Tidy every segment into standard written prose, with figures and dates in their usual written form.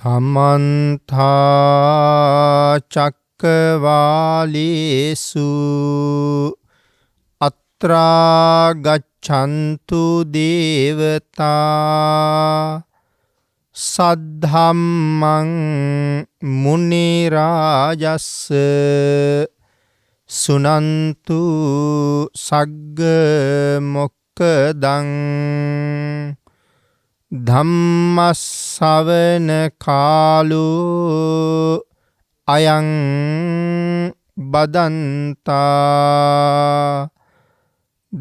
සමන්තා චක්කවාලේසු අත්‍රා ගච්ඡන්තු දේවතා සද්ධම්මං මුනි රාජස්ස සුනන්තු සග්ග මොක්ඛදං ධම්මස්සවන කාලෝ අයං බදන්තා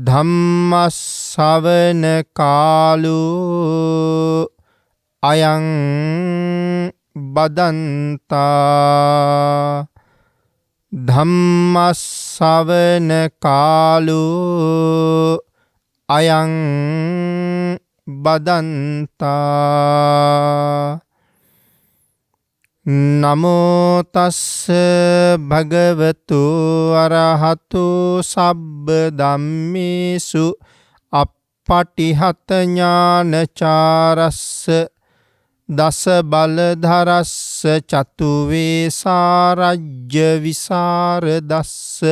ධම්මස්සවන කාලෝ අයං බදන්තා ධම්මස්සවන කාලෝ අයං බදන්තා නමෝ තස්ස භගවතු අරහතු සබ්බ ධම්මේසු අප්පටිහත ඥානචාරස්ස දස බලධරස්ස චතු වේසාරජ්‍ය විසරදස්ස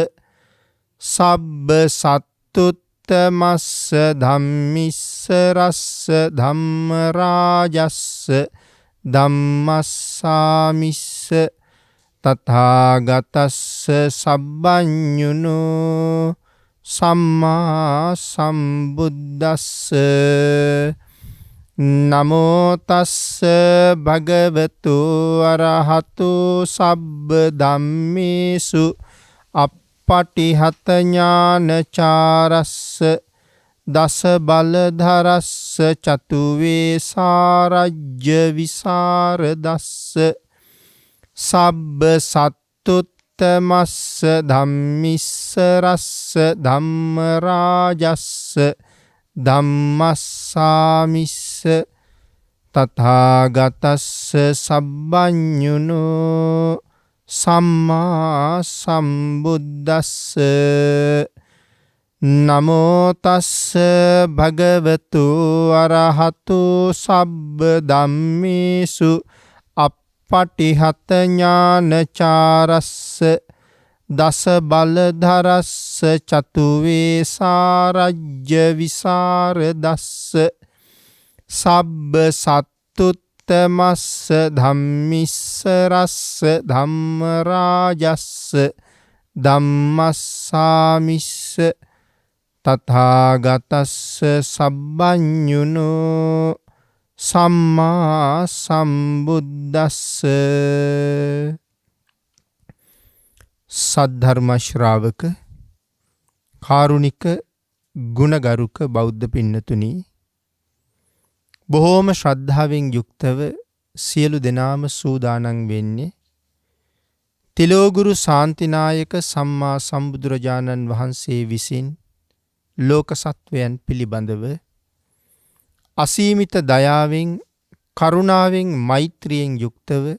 සබ්බ සත්තුත්තමස්ස ධම්මිස්ස රස්ස ධම්ම රාජස්ස ධම්මස්සාමිස්ස තථාගතස්ස සබ්බඤුනෝ සම්මා සම්බුද්දස්ස නමෝ තස්ස භගවතු අරහතු සබ්බ ධම්මේසු අප්පටිහත ඥානචාරස්ස දස බලධරස්ස චතු වේසාරජ්‍ය විසරදස්ස සබ්බ සත්තුත්තමස්ස ධම්මිස්ස රස්ස ධම්ම රාජස්ස ධම්මස්සාමිස්ස තථාගතස්ස සබ්බඤුනෝ සම්මා සම්බුද්දස්ස නමෝ තස්ස භගවතු අරහතු සබ්බ ධම්මේසු අප්පටිහත ඥානචාරස්ස දස බලධරස්ස චතු වේසාරජ්‍ය විසරදස්ස සබ්බ සත්තුත්තමස්ස ධම්මිස්ස රස්ස ධම්ම රාජස්ස ධම්මස්සාමිස්ස තථාගතස්ස සබ්බඤුනෝ සම්මා සම්බුද්දස්ස සද්ධර්ම ශ්‍රාවක කාරුණික ගුණගරුක බෞද්ධ පින්නතුනි බොහෝම ශ්‍රද්ධාවෙන් යුක්තව සියලු දෙනාම සූදානම් වෙන්නේ තිලෝගුරු ශාන්තිනායක සම්මා සම්බුදුරජාණන් වහන්සේ විසින් ලෝක සත්වයන් පිළිබඳව අසීමිත දයාවෙන් කරුණාවෙන් මෛත්‍රියෙන් යුක්තව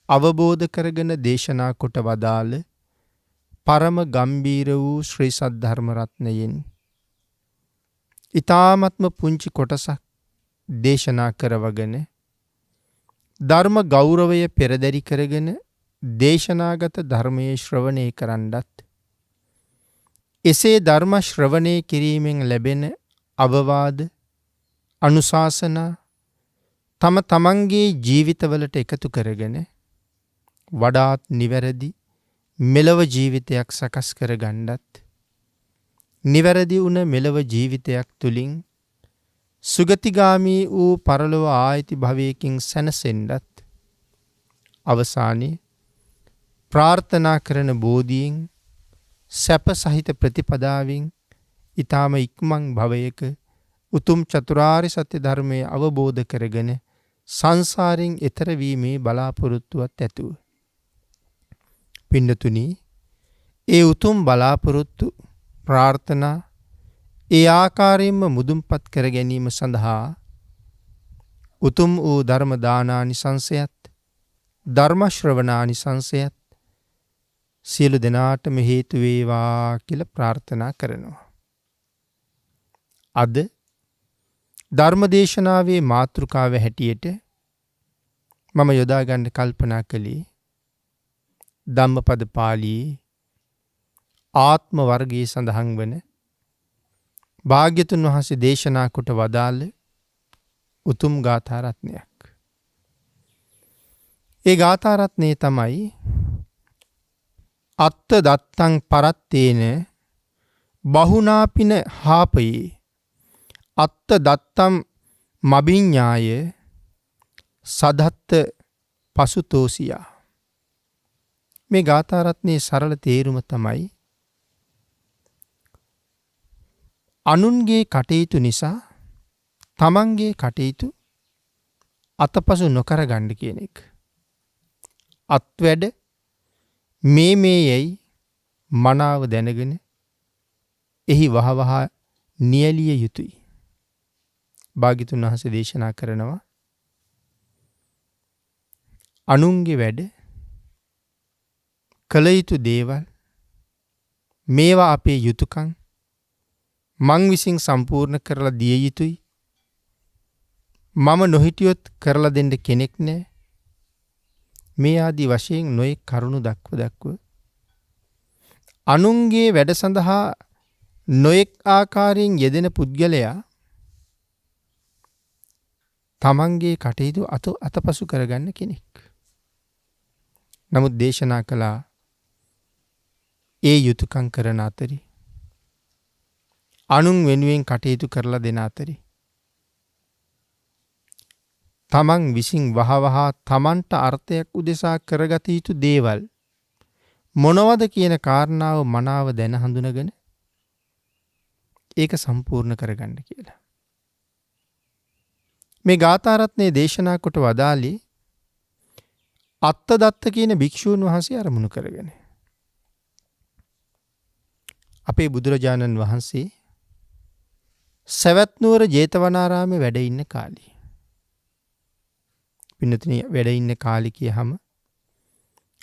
අවබෝධ කරගෙන දේශනා කොට වදාළ පරම ගම්බීර වූ ශ්‍රී සද්ධර්ම රත්නයෙන් ඊ타ත්ම පුංචි කොටසක් දේශනා කරවගෙන ධර්ම ගෞරවය පෙරදරි කරගෙන දේශනාගත ධර්මයේ ශ්‍රවණය කරන්නත් එසේ ධර්ම ශ්‍රවණය කිරීමෙන් ලැබෙන අවවාද අනුශාසනා තම තමන්ගේ ජීවිතවලට එකතු කරගෙන වඩාත් නිවැරදි මෙලව ජීවිතයක් සකස් කරගන්නත් නිවැරදි වුණ මෙලව ජීවිතයක් තුලින් සුගතිගාමී වූ පරලොව ආයති භවයකින් සැනසෙන්නත් අවසානයේ ප්‍රාර්ථනා කරන බෝධියෙන් සැප සහිත ප්‍රතිපදාවෙන් ඊ타ම ඉක්මන් භවයක උතුම් චතුරාර්ය සත්‍ය ධර්මය අවබෝධ කරගෙන සංසාරයෙන් එතර වීමේ බලාපොරොත්තුවත් ඇතුව පින්නතුනි ඒ උතුම් බලාපොරොත්තු ප්‍රාර්ථනා ඒ ආකාරයෙන්ම මුදුන්පත් කර ගැනීම සඳහා උතුම් වූ ධර්ම දානානිසංසයත් ධර්ම ශ්‍රවණානිසංසයත් සියලු දෙනාටම හේතු වේවා කියලා ප්‍රාර්ථනා කරනවා. අද ධර්මදේශනාවේ මාතෘකාව හැටියට මම යොදා ගන්න කල්පනා කළේ ධම්මපද පාළියේ ආත්ම වර්ගයේ සඳහන් වන භාග්‍යතුන් වහන්සේ දේශනා කොට වදාළ උතුම් ගාථා රත්නයක්. ඒ ගාථා රත්නේ තමයි අත්ත දත්තං පරත්තේන බහුනාපින හාපයේ අත්ත දත්තම් මබිඤ්ඤාය සදත්ත පසුතෝසියා. මේ ගාථා රත්නයේ සරල තේරුම තමයි අනුන්ගේ කටයුතු නිසා තමන්ගේ කටයුතු අතපසු නොකර ගන්න කියන එක. අත්වැඩ මේ යැයි මනාව දැනගෙන එහි වහවහ නියැලිය යුතුයි. භාග්‍යතුන් වහන්සේ දේශනා කරනවා අනුන්ගේ වැඩ කළ යුතු දේවල් මේවා අපේ යුතුයකම් මං විසින් සම්පූර්ණ කරලා දිය යුතුයි. මම නොහිටියොත් කරලා දෙන්න කෙනෙක් නැහැ. මේ ආදී වශයෙන් නොයෙක් කරුණු දක්ව අනුන්ගේ වැඩ සඳහා නොයෙක් ආකාරයෙන් යෙදෙන පුද්ගලයා තමන්ගේ කටයුතු අතපසු කරගන්න කෙනෙක්. නමුත් දේශනා කළා ඒ යුතුයකම් කරන අතරේ අනුන් වෙනුවෙන් කටයුතු කරලා දෙන අතරේ තමන් විසින් වහවහ තමන්ට අර්ථයක් උදෙසා කරගත යුතු දේවල් මොනවද කියන කාරණාව මනාව දැන හඳුනගෙන ඒක සම්පූර්ණ කරගන්න කියලා. මේ ගාථා රත්නයේ දේශනා කොට වදාළේ අත්තදත්ත කියන භික්ෂූන් වහන්සේ අරමුණු කරගෙන. අපේ බුදුරජාණන් වහන්සේ සවැත් නුවර ජේතවනාරාමේ වැඩ ඉන්න කාලේ. පින්නතුනි වැඩ ඉන්න කාලේ කියහම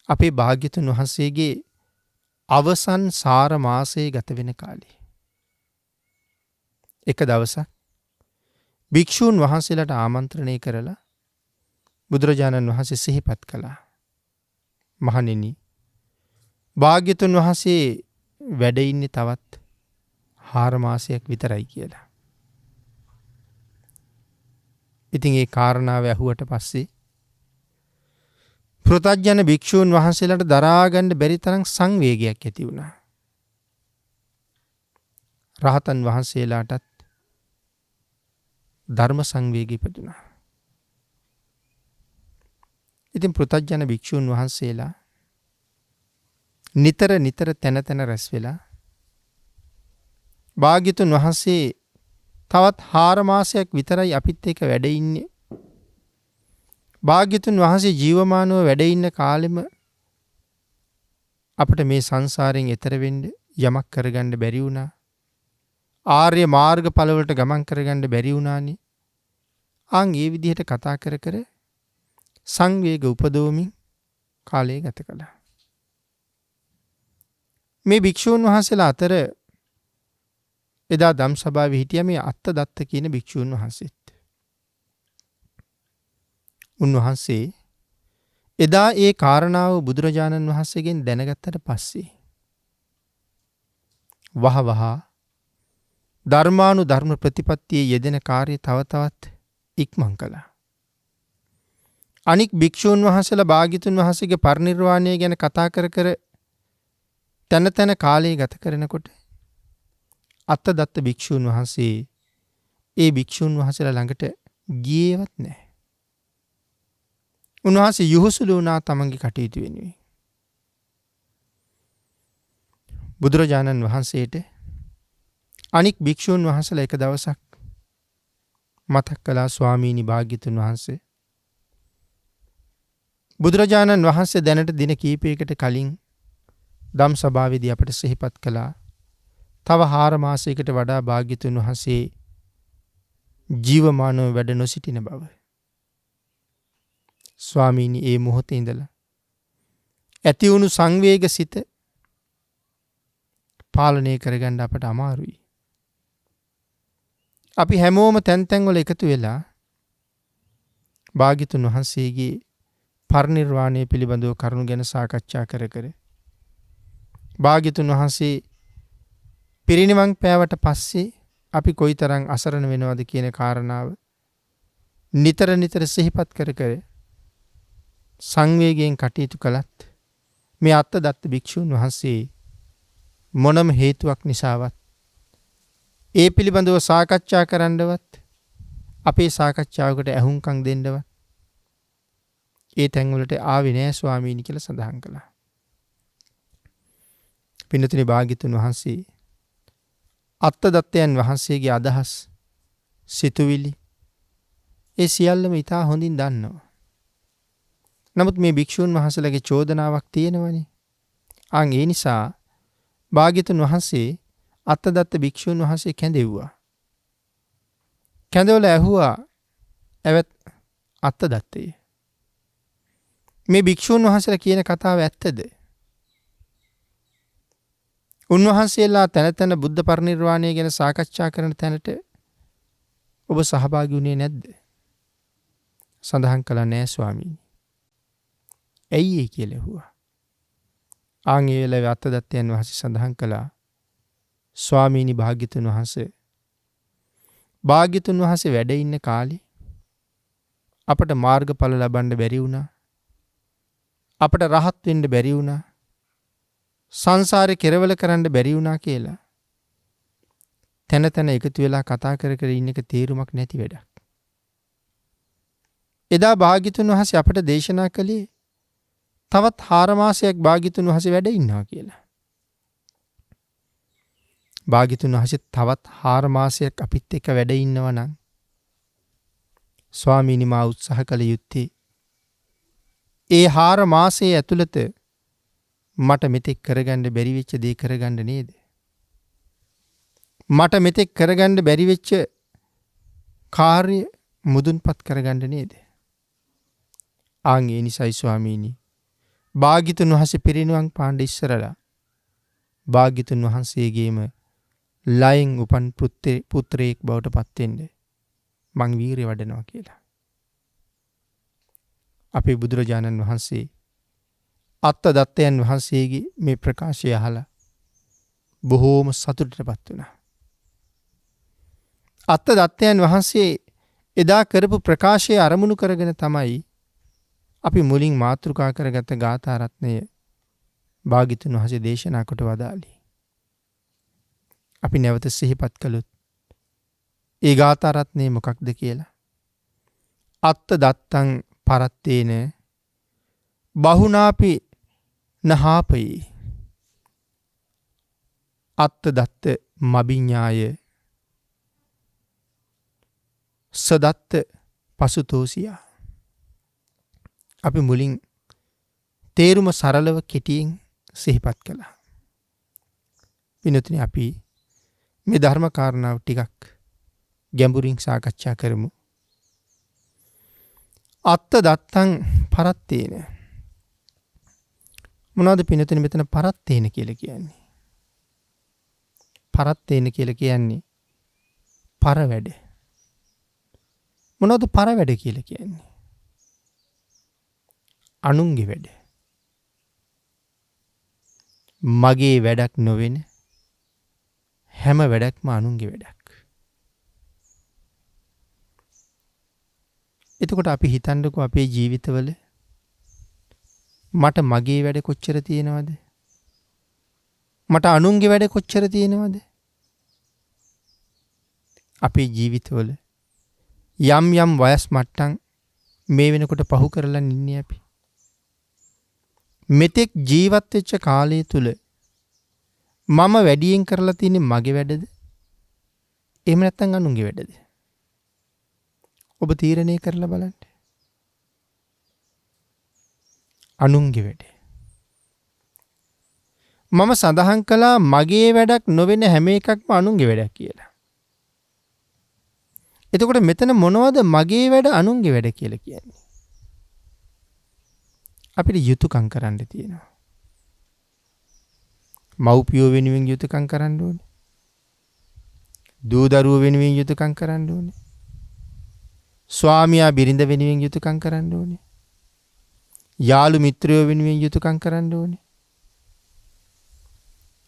අපේ භාග්‍යතුන් වහන්සේගේ අවසන් සාර මාසයේ ගත වෙන කාලේ. එක දවසක් භික්ෂූන් වහන්සේලාට ආමන්ත්‍රණය කරලා බුදුරජාණන් වහන්සේ සිහිපත් කළා. මහණෙනි, භාග්‍යතුන් වහන්සේ වැඩ ඉන්නේ තවත් 4 මාසයක් විතරයි කියලා. ඉතින් ඒ කාරණාව ඇහුවට පස්සේ පෘථග්ජන භික්ෂූන් වහන්සේලාට දරා ගන්න බැරි තරම් සංවේගයක් ඇති වුණා. රහතන් වහන්සේලාටත් ධර්ම සංවේගය ඉපදුණා. ඉතින් පෘථග්ජන භික්ෂූන් වහන්සේලා නිතර තැන රැස් වෙලා භාග්‍යතුන් වහන්සේ තවත් 4 මාසයක් විතරයි අපිත් එක්ක වැඩ ඉන්නේ. භාග්‍යතුන් වහන්සේ ජීවමානව වැඩ ඉන්න කාලෙම අපිට මේ සංසාරයෙන් එතර වෙන්න යමක් කරගන්න බැරි වුණා. ආර්ය මාර්ගඵල වලට ගමන් කරගන්න බැරි වුණානේ. ආන් ඒ විදිහට කතා කර සංවේග උපදවමින් කාලය ගත කළා. මේ භික්ෂූන් වහන්සේලා අතර එදා ධම් සභාවේ හිටිය මේ අත්තදත්ත කියන භික්ෂූන් වහන්සේත්. උන්වහන්සේ එදා ඒ කාරණාව බුදුරජාණන් වහන්සේගෙන් දැනගත්තට පස්සේ වහවහ ධර්මානුධර්ම ප්‍රතිපත්තියේ යෙදෙන කාර්ය තව තවත් ඉක්මන් කළා. අනික් භික්ෂූන් වහන්සේලා භාග්‍යතුන් වහන්සේගේ පරිනිර්වාණය ගැන කතා කර තැන කාලය ගත කරනකොට අත්තදත්ත භික්ෂූන් වහන්සේ ඒ භික්ෂූන් වහන්සේලා ළඟට ගියේවත් නැහැ. උන්වහන්සේ යොහුසුළු වුණා තමන්ගේ කටයුතු වෙනුවෙන්. බුදුරජාණන් වහන්සේට අනික් භික්ෂූන් වහන්සේලා එක දවසක් මතක් කළා, ස්වාමීනි භාග්‍යතුන් වහන්සේ, බුදුරජාණන් වහන්සේ දැනට දින කීපයකට කලින් ධම් සභාවේදී අපට සිහිපත් කළා තව 4 මාසයකට වඩා භාග්‍යතුන් වහන්සේ ජීවමානව වැඩ නොසිටින බව. ස්වාමීනි, ඒ මොහොතේ ඉඳලා ඇති වුණු සංවේග සිත පාලනය කරගන්න අපට අමාරුයි. අපි හැමෝම තැන් වල එකතු වෙලා භාග්‍යතුන් වහන්සේගේ පරිනිර්වාණය පිළිබඳව කරුණු ගැන සාකච්ඡා කර කර භාග්‍යතුන් වහන්සේ පිරිනිවන් පෑවට පස්සේ අපි කොයිතරම් අසරණ වෙනවද කියන කාරණාව නිතර නිතර සිහිපත් කර කර සංවේගයෙන් කටයුතු කළත් මේ අත්තදත්ත භික්ෂූන් වහන්සේ මොනම හේතුවක් නිසාවත් ඒ පිළිබඳව සාකච්ඡා කරන්නවත් අපේ සාකච්ඡාවකට ඇහුම්කන් දෙන්නවත් ඒ තැන්වලට ආවේ නෑ ස්වාමීනි කියලා සඳහන් කළා. පින්නතුනි භාග්‍යතුන් වහන්සේ අත්තදත්තයන් වහන්සේගේ අදහස් සිතුවිලි ඒ සියල්ලම ඉතා හොඳින් දන්නවා. නමුත් මේ භික්ෂූන් වහන්සේලාගේ චෝදනාවක් තියෙනවනේ. අන් ඒ නිසා භාග්‍යතුන් වහන්සේ අත්තදත්ත භික්ෂූන් වහන්සේ කැඳෙව්වා. කැඳවල ඇහුවා ඇවත් අත්තදත්තේ මේ භික්ෂූන් වහන්සේලා කියන කතාව ඇත්තද? උන්වහන්සේලා තැන තැන බුද්ධ පරිනිර්වාණය ගැන සාකච්ඡා කරන තැනට ඔබ සහභාගී වුණේ නැද්ද? සඳහන් කළා නෑ ස්වාමීනි. ඇයි ඒ කියලා ඇහුවා. ආන් ඒ වෙලාවේ අත්තදත්තයන් වහන්සේ සඳහන් කළා ස්වාමීනි භාග්‍යතුන් වහන්සේ වැඩ ඉන්න කාලේ අපට මාර්ගඵල ලබන්න බැරි වුණා. අපට රහත් වෙන්න බැරි වුණා. සංසාරේ කෙරවල කරන්න බැරි වුණා කියලා තැන තැන එකතු වෙලා කතා කර කර ඉන්න එක තේරුමක් නැති වැඩක්. එදා භාග්‍යතුන් වහන්සේ අපට දේශනා කළේ තවත් 4 මාසයක් භාග්‍යතුන් වහන්සේ වැඩ ඉන්නවා කියලා. භාග්‍යතුන් වහන්සේ තවත් 4 මාසයක් අපිත් එක්ක වැඩ ඉන්නවා නම් ස්වාමීනි මා උත්සාහ කළ යුත්තේ ඒ 4 මාසයේ ඇතුළත මට මෙතෙක් කරගන්න බැරි වෙච්ච දේ කරගන්න නේද? මට මෙතෙක් කරගන්න බැරි වෙච්ච කාර්ය මුදුන්පත් කරගන්න නේද? ආන් ඒ නිසයි ස්වාමීනි භාග්‍යතුන් වහන්සේ පිරිනිවන් පාන්න ඉස්සරලා භාග්‍යතුන් වහන්සේගේම ලයෙන් උපන් පුත්‍රයෙක් බවට පත් වෙන්න මං වීරිය වඩනවා කියලා. අපේ බුදුරජාණන් වහන්සේ අත්තදත්තයන් වහන්සේගේ මේ ප්‍රකාශය අහලා බොහෝම සතුටටපත් වුණා. අත්තදත්තයන් වහන්සේ එදා කරපු ප්‍රකාශය අරමුණු කරගෙන තමයි අපි මුලින් මාතෘකා කරගත ගාථා රත්නය භාග්‍යතුන් වහන්සේ දේශනා කොට වදාළේ. අපි නැවත සිහිපත් කළොත් ඒ ගාථා රත්නය මොකක්ද කියලා. අත්තදත්තං පරත්තේන බහුනාපි නහාපයි අත්තදත්ත මබිඤ්ඤාය සදත්ත පසුතෝසියා. අපි මුලින් තේරුම සරලව කෙටියෙන් සිහිපත් කළා. විනෝතනි අපි මේ ධර්ම කාරණාව ටිකක් ගැඹුරින් සාකච්ඡා කරමු. අත්තදත්තං පරත්තේන මොනවද පිනතුනි මෙතන පරත්තේන කියලා කියන්නේ? පරත්තේන කියලා කියන්නේ පර වැඩ. මොනවද පර වැඩ කියලා කියන්නේ? අනුන්ගේ වැඩ. මගේ වැඩක් නොවෙන හැම වැඩක්ම අනුන්ගේ වැඩක්. එතකොට අපි හිතන්නකෝ අපේ ජීවිතවල මට මගේ වැඩ කොච්චර තියෙනවද? මට අනුන්ගේ වැඩ කොච්චර තියෙනවද? අපේ ජීවිතවල යම් යම් වයස් මට්ටම් මේ වෙනකොට පහු කරලා ඉන්නේ අපි. මෙතෙක් ජීවත් වෙච්ච කාලය තුල මම වැඩියෙන් කරලා තියෙන්නේ මගේ වැඩද? එහෙම නැත්නම් අනුන්ගේ වැඩද? ඔබ තීරණය කරලා බලන්න. අනුන්ගේ වැඩ. මම සඳහන් කළා මගේ වැඩක් නොවෙන හැම එකක්ම අනුන්ගේ වැඩක් කියලා. එතකොට මෙතන මොනවද මගේ වැඩ අනුන්ගේ වැඩ කියලා කියන්නේ? අපිට යුතුයකම් කරන්න තියෙනවා. මව්පියෝ වෙනුවෙන් යුතුයකම් කරන්න ඕනේ. දූ දරුවෝ වෙනුවෙන් යුතුයකම් කරන්න ඕනේ. ස්වාමියා බිරිඳ වෙනුවෙන් යුතුයකම් කරන්න ඕනේ. යාළු මිත්‍රයෝ වෙනුවෙන් යුතුයකම් කරන්න ඕනේ.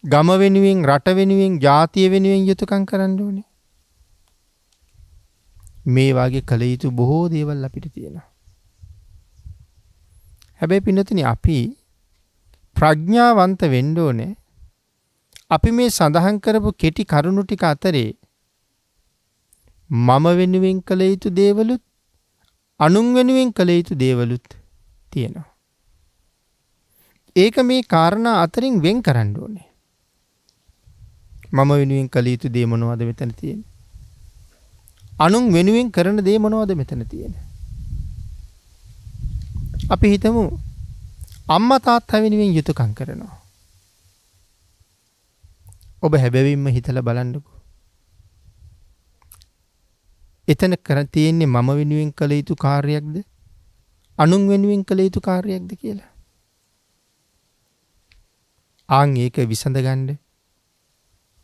ගම වෙනුවෙන්, රට වෙනුවෙන්, ජාතිය වෙනුවෙන් යුතුයකම් කරන්න ඕනේ. මේ වාගේ කළ යුතු බොහෝ දේවල් අපිට තියෙනවා. හැබැයි පින්නතුනි අපි ප්‍රඥාවන්ත වෙන්න ඕනේ. අපි මේ සඳහන් කරපු කෙටි කරුණු ටික අතරේ මම වෙනුවෙන් කළ යුතු දේවලුත් අනුන් වෙනුවෙන් කළ යුතු දේවලුත් තියෙනවා. ඒක මේ කාරණා අතරින් වෙන් කරන්න ඕනේ. මම වෙනුවෙන් කළ යුතු දේ මොනවද මෙතන තියෙන්නේ? අනුන් වෙනුවෙන් කරන දේ මොනවද මෙතන තියෙන්නේ? අපි හිතමු අම්මා තාත්තා වෙනුවෙන් යුතුයකම් කරනවා. ඔබ හැබැවින්ම හිතලා බලන්නකෝ. එතන කර තියෙන්නේ මම වෙනුවෙන් කළ යුතු කාර්යයක්ද? අනුන් වෙනුවෙන් කළ යුතු කාර්යයක්ද කියලා. ආන් ඒක විසඳගන්න.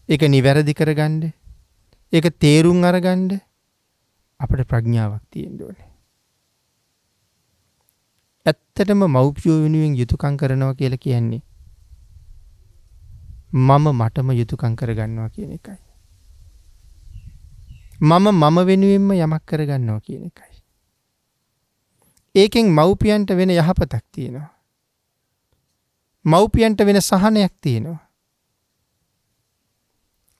ඒක නිවැරදි කරගන්න. ඒක තේරුම් අරගන්න අපිට ප්‍රඥාවක් තියෙන්න ඕනේ. ඇත්තටම මව්පියෝ වෙනුවෙන් යුතුයකම් කරනවා කියලා කියන්නේ මම මටම යුතුයකම් කරගන්නවා කියන එකයි. මම වෙනුවෙන්ම යමක් කරගන්නවා කියන එකයි. ඒකෙන් මව්පියන්ට වෙන යහපතක් තියෙනවා. මව්පියන්ට වෙන සහනයක් තියෙනවා.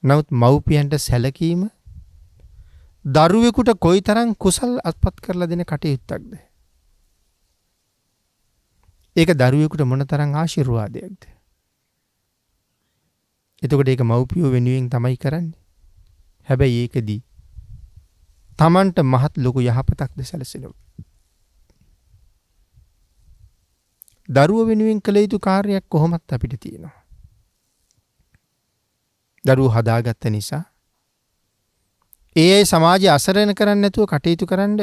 නමුත් මව්පියන්ට සැලකීම දරුවෙකුට කොයිතරම් කුසල් අත්පත් කරලා දෙන කටයුත්තක්ද? ඒක දරුවෙකුට මොනතරම් ආශිර්වාදයක්ද? එතකොට ඒක මව්පියෝ වෙනුවෙන් තමයි කරන්නේ. හැබැයි ඒකදී තමන්ට මහත් ලොකු යහපතක්ද සැලසෙනවා. දරුවෝ වෙනුවෙන් කළ යුතු කාර්යයක් කොහොමත් අපිට තියෙනවා. දරුවෝ හදාගත්ත නිසා ඒ සමාජය අසරණ කරන්නේ නැතුව කටයුතු කරන්න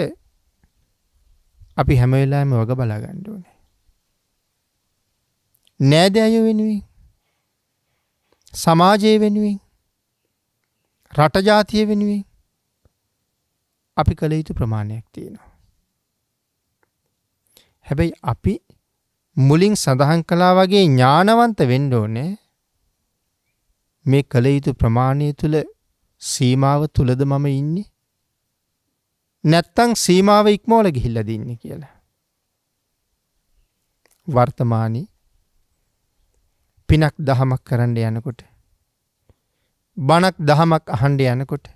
අපි හැම වෙලාවෙම වග බලා ගන්න ඕනේ. නෑදෑයෝ වෙනුවෙන්, සමාජය වෙනුවෙන්, රට ජාතිය වෙනුවෙන් අපි කළ යුතු ප්‍රමාණයක් තියෙනවා. හැබැයි අපි මුලින් සඳහන් කළා වගේ ඥානවන්ත වෙන්න ඕනේ. මේ කළ යුතු ප්‍රමාණය තුල සීමාව තුලද මම ඉන්නේ? නැත්තම් සීමාව ඉක්මවල ගිහිල්ලාද ඉන්නේ කියලා. වර්තමානයේ පිනක් දහමක් කරන්න යනකොට, බණක් දහමක් අහන්න යනකොට,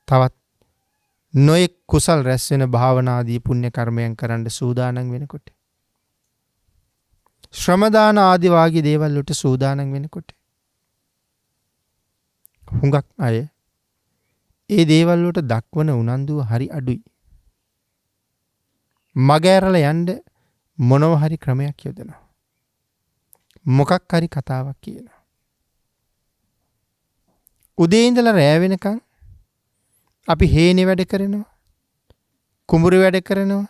තවත් නොයෙක් කුසල් රැස් වෙන භාවනාදී පුණ්‍ය කර්මයන් කරන්න සූදානම් වෙනකොට, ශ්‍රම දාන ආදී වාගේ දේවල් වලට සූදානම් වෙනකොට හුඟක් අය ඒ දේවල් වලට දක්වන උනන්දුව හරි අඩුයි. මග ඇරලා යන්න මොනව හරි ක්‍රමයක් යොදනවා. මොකක් හරි කතාවක් කියනවා. උදේ ඉඳලා රෑ වෙනකන් අපි හේනේ වැඩ කරනවා, කුඹුරු වැඩ කරනවා,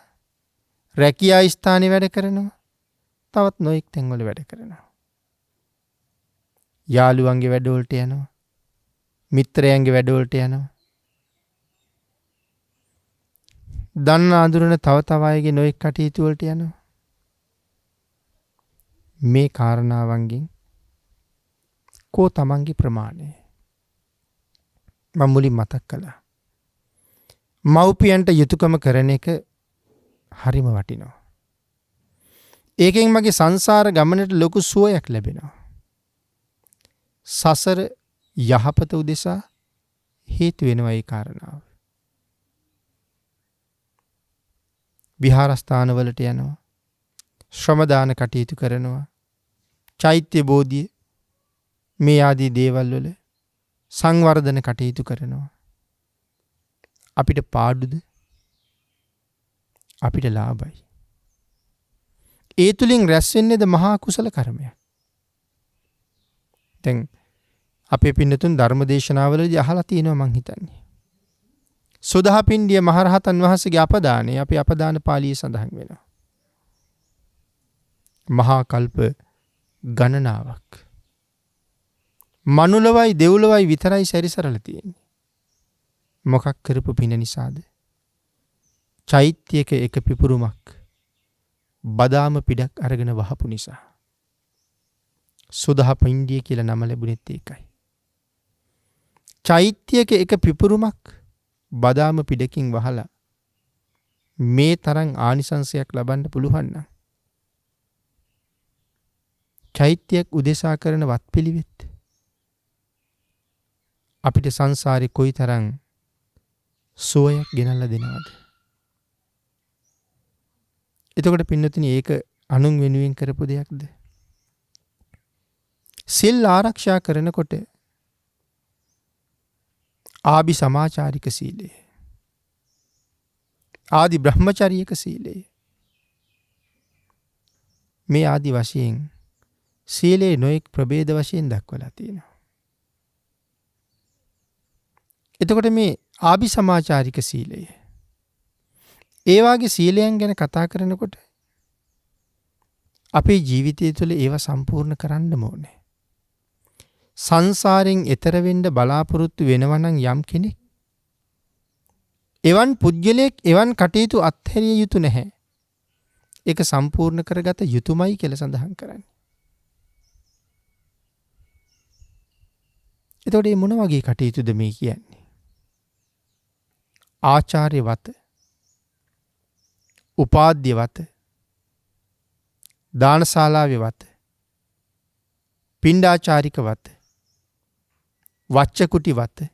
රැකියා ස්ථානේ වැඩ කරනවා, තවත් නොයෙක් තැන්වල වැඩ කරනවා. යාළුවන්ගේ වැඩවලට යනවා, මිත්‍රයන්ගේ වැඩවලට යනවා. දන්න අඳුරන තව තව අයගේ නොයෙක් කටයුතු වලට යනවා. මේ කාරණාවන්ගෙන් කෝ තමන්ගේ ප්‍රමාණය? මම මුලින් මතක් කළා. මව්පියන්ට යුතුයකම කරන එක හරිම වටිනවා. ඒකෙන් මගේ සංසාර ගමනට ලොකු සුවයක් ලැබෙනවා. සසර යහපත උදෙසා හේතු වෙනවා ඒ කාරණාව. විහාරස්ථානවලට යනවා, ශ්‍රම දාන කටයුතු කරනවා, චෛත්‍ය බෝධිය මේ ආදී දේවල් වල සංවර්ධන කටයුතු කරනවා. අපිට පාඩුද? අපිට ලාභයි. ඒ තුලින් රැස් වෙන්නේද මහා කුසල කර්මයක්. දැන් අපේ පින්නතුන් ධර්මදේශනාවලදී අහලා තියෙනවා මං හිතන්නේ. සුදහපිණ්ඩිය මහරහතන් වහන්සේගේ අපදානය අපි අපදාන පාළියේ සඳහන් වෙනවා. මහා කල්ප ගණනාවක්. මනුලවයි දෙව්ලොවයි විතරයි සැරිසරලා තියෙන්නේ. මොකක් කරපු පින නිසාද? චෛත්‍යයක එක පිපුරුමක් බදාම පිටක් අරගෙන වහපු නිසා සුදහ පින්ඩිය කියලා නම ලැබුණෙත් ඒකයි. චෛත්‍යයක එක පිපුරුමක් බදාම පිටකින් වහලා මේ තරම් ආනිසංසයක් ලබන්න පුළුවන් නම් චෛත්‍යයක් උදෙසා කරන වත්පිළිවෙත් අපිට සංසාරේ කොයිතරම් සුවයක් ගෙනල්ලා දෙනවද? එතකොට පින්නතුනි ඒක අනුන් වෙනුවෙන් කරපු දෙයක්ද? සිල් ආරක්ෂා කරනකොට ආභි සමාචාරික සීලය, ආදි බ්‍රහ්මචාරියක සීලය, මේ ආදි වශයෙන් සීලේ නොඑක් ප්‍රභේද වශයෙන් දක්වලා තියෙනවා. එතකොට මේ ආභි සමාචාරික සීලය, ඒ වාගේ සීලයන් ගැන කතා කරනකොට අපේ ජීවිතය තුළ ඒවා සම්පූර්ණ කරන්න ඕනේ. සංසාරයෙන් එතර වෙන්න බලාපොරොත්තු වෙනවා නම් යම් කෙනෙක්, එවන් පුද්ගලයෙක් එවන් කටයුතු අත්හැරිය යුතු නැහැ. ඒක සම්පූර්ණ කරගත යුතුමයි කියලා සඳහන් කරන්නේ. එතකොට මේ මොන වගේ කටයුතුද මේ කියන්නේ? ආචාර්ය වත, උපාධ්‍ය වත, දානශාලාවේ වත, පිණ්ඩාචාරික වත, වච්චකුටි වත,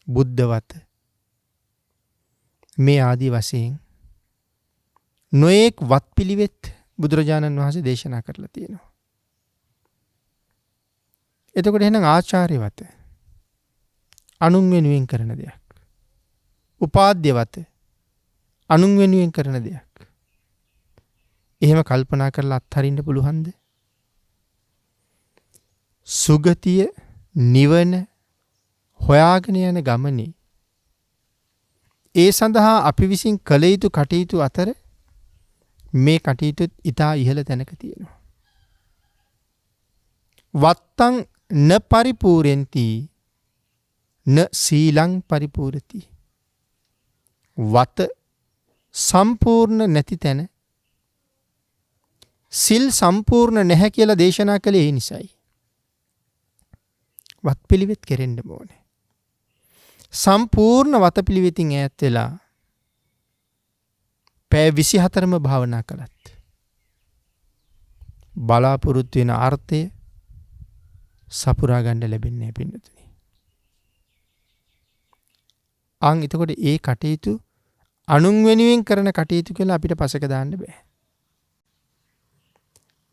බුද්ධ වත, මේ ආදී වශයෙන් නොඑක් වත්පිළිවෙත් බුදුරජාණන් වහන්සේ දේශනා කරලා තියෙනවා. එතකොට එහෙනම් ආචාර්ය වත අනුන් වෙනුවෙන් කරන දෙයක්. උපාධ්‍ය වත අනුන් වෙනුවෙන් කරන දෙයක්. එහෙම කල්පනා කරලා අත්හරින්න පුළුවන්ද? සුගතිය නිවන හොයාගෙන යන ගමනේ ඒ සඳහා අපි විසින් කළ යුතු කටයුතු අතර මේ කටයුතුත් ඉතා ඉහළ තැනක තියෙනවා. වත්තං න පරිපූර්යන්ති න සීලං පරිපූර්ති. වත සම්පූර්ණ නැති තැන සිල් සම්පූර්ණ නැහැ කියලා දේශනා කළේ ඒ නිසයි. වත්පිළිවෙත් කෙරෙන්න ඕනේ. සම්පූර්ණ වතපිළිවෙතින් ඈත් වෙලා පැය 24ම භාවනා කළත් බලාපොරොත්තු වෙන අර්ථය සපුරා ගන්න ලැබෙන්නේ නැහැ පින්නතුනි. එතකොට ඒ කටයුතු අනුන් වෙනුවෙන් කරන කටයුතු කියලා අපිට පසක දාන්න බෑ.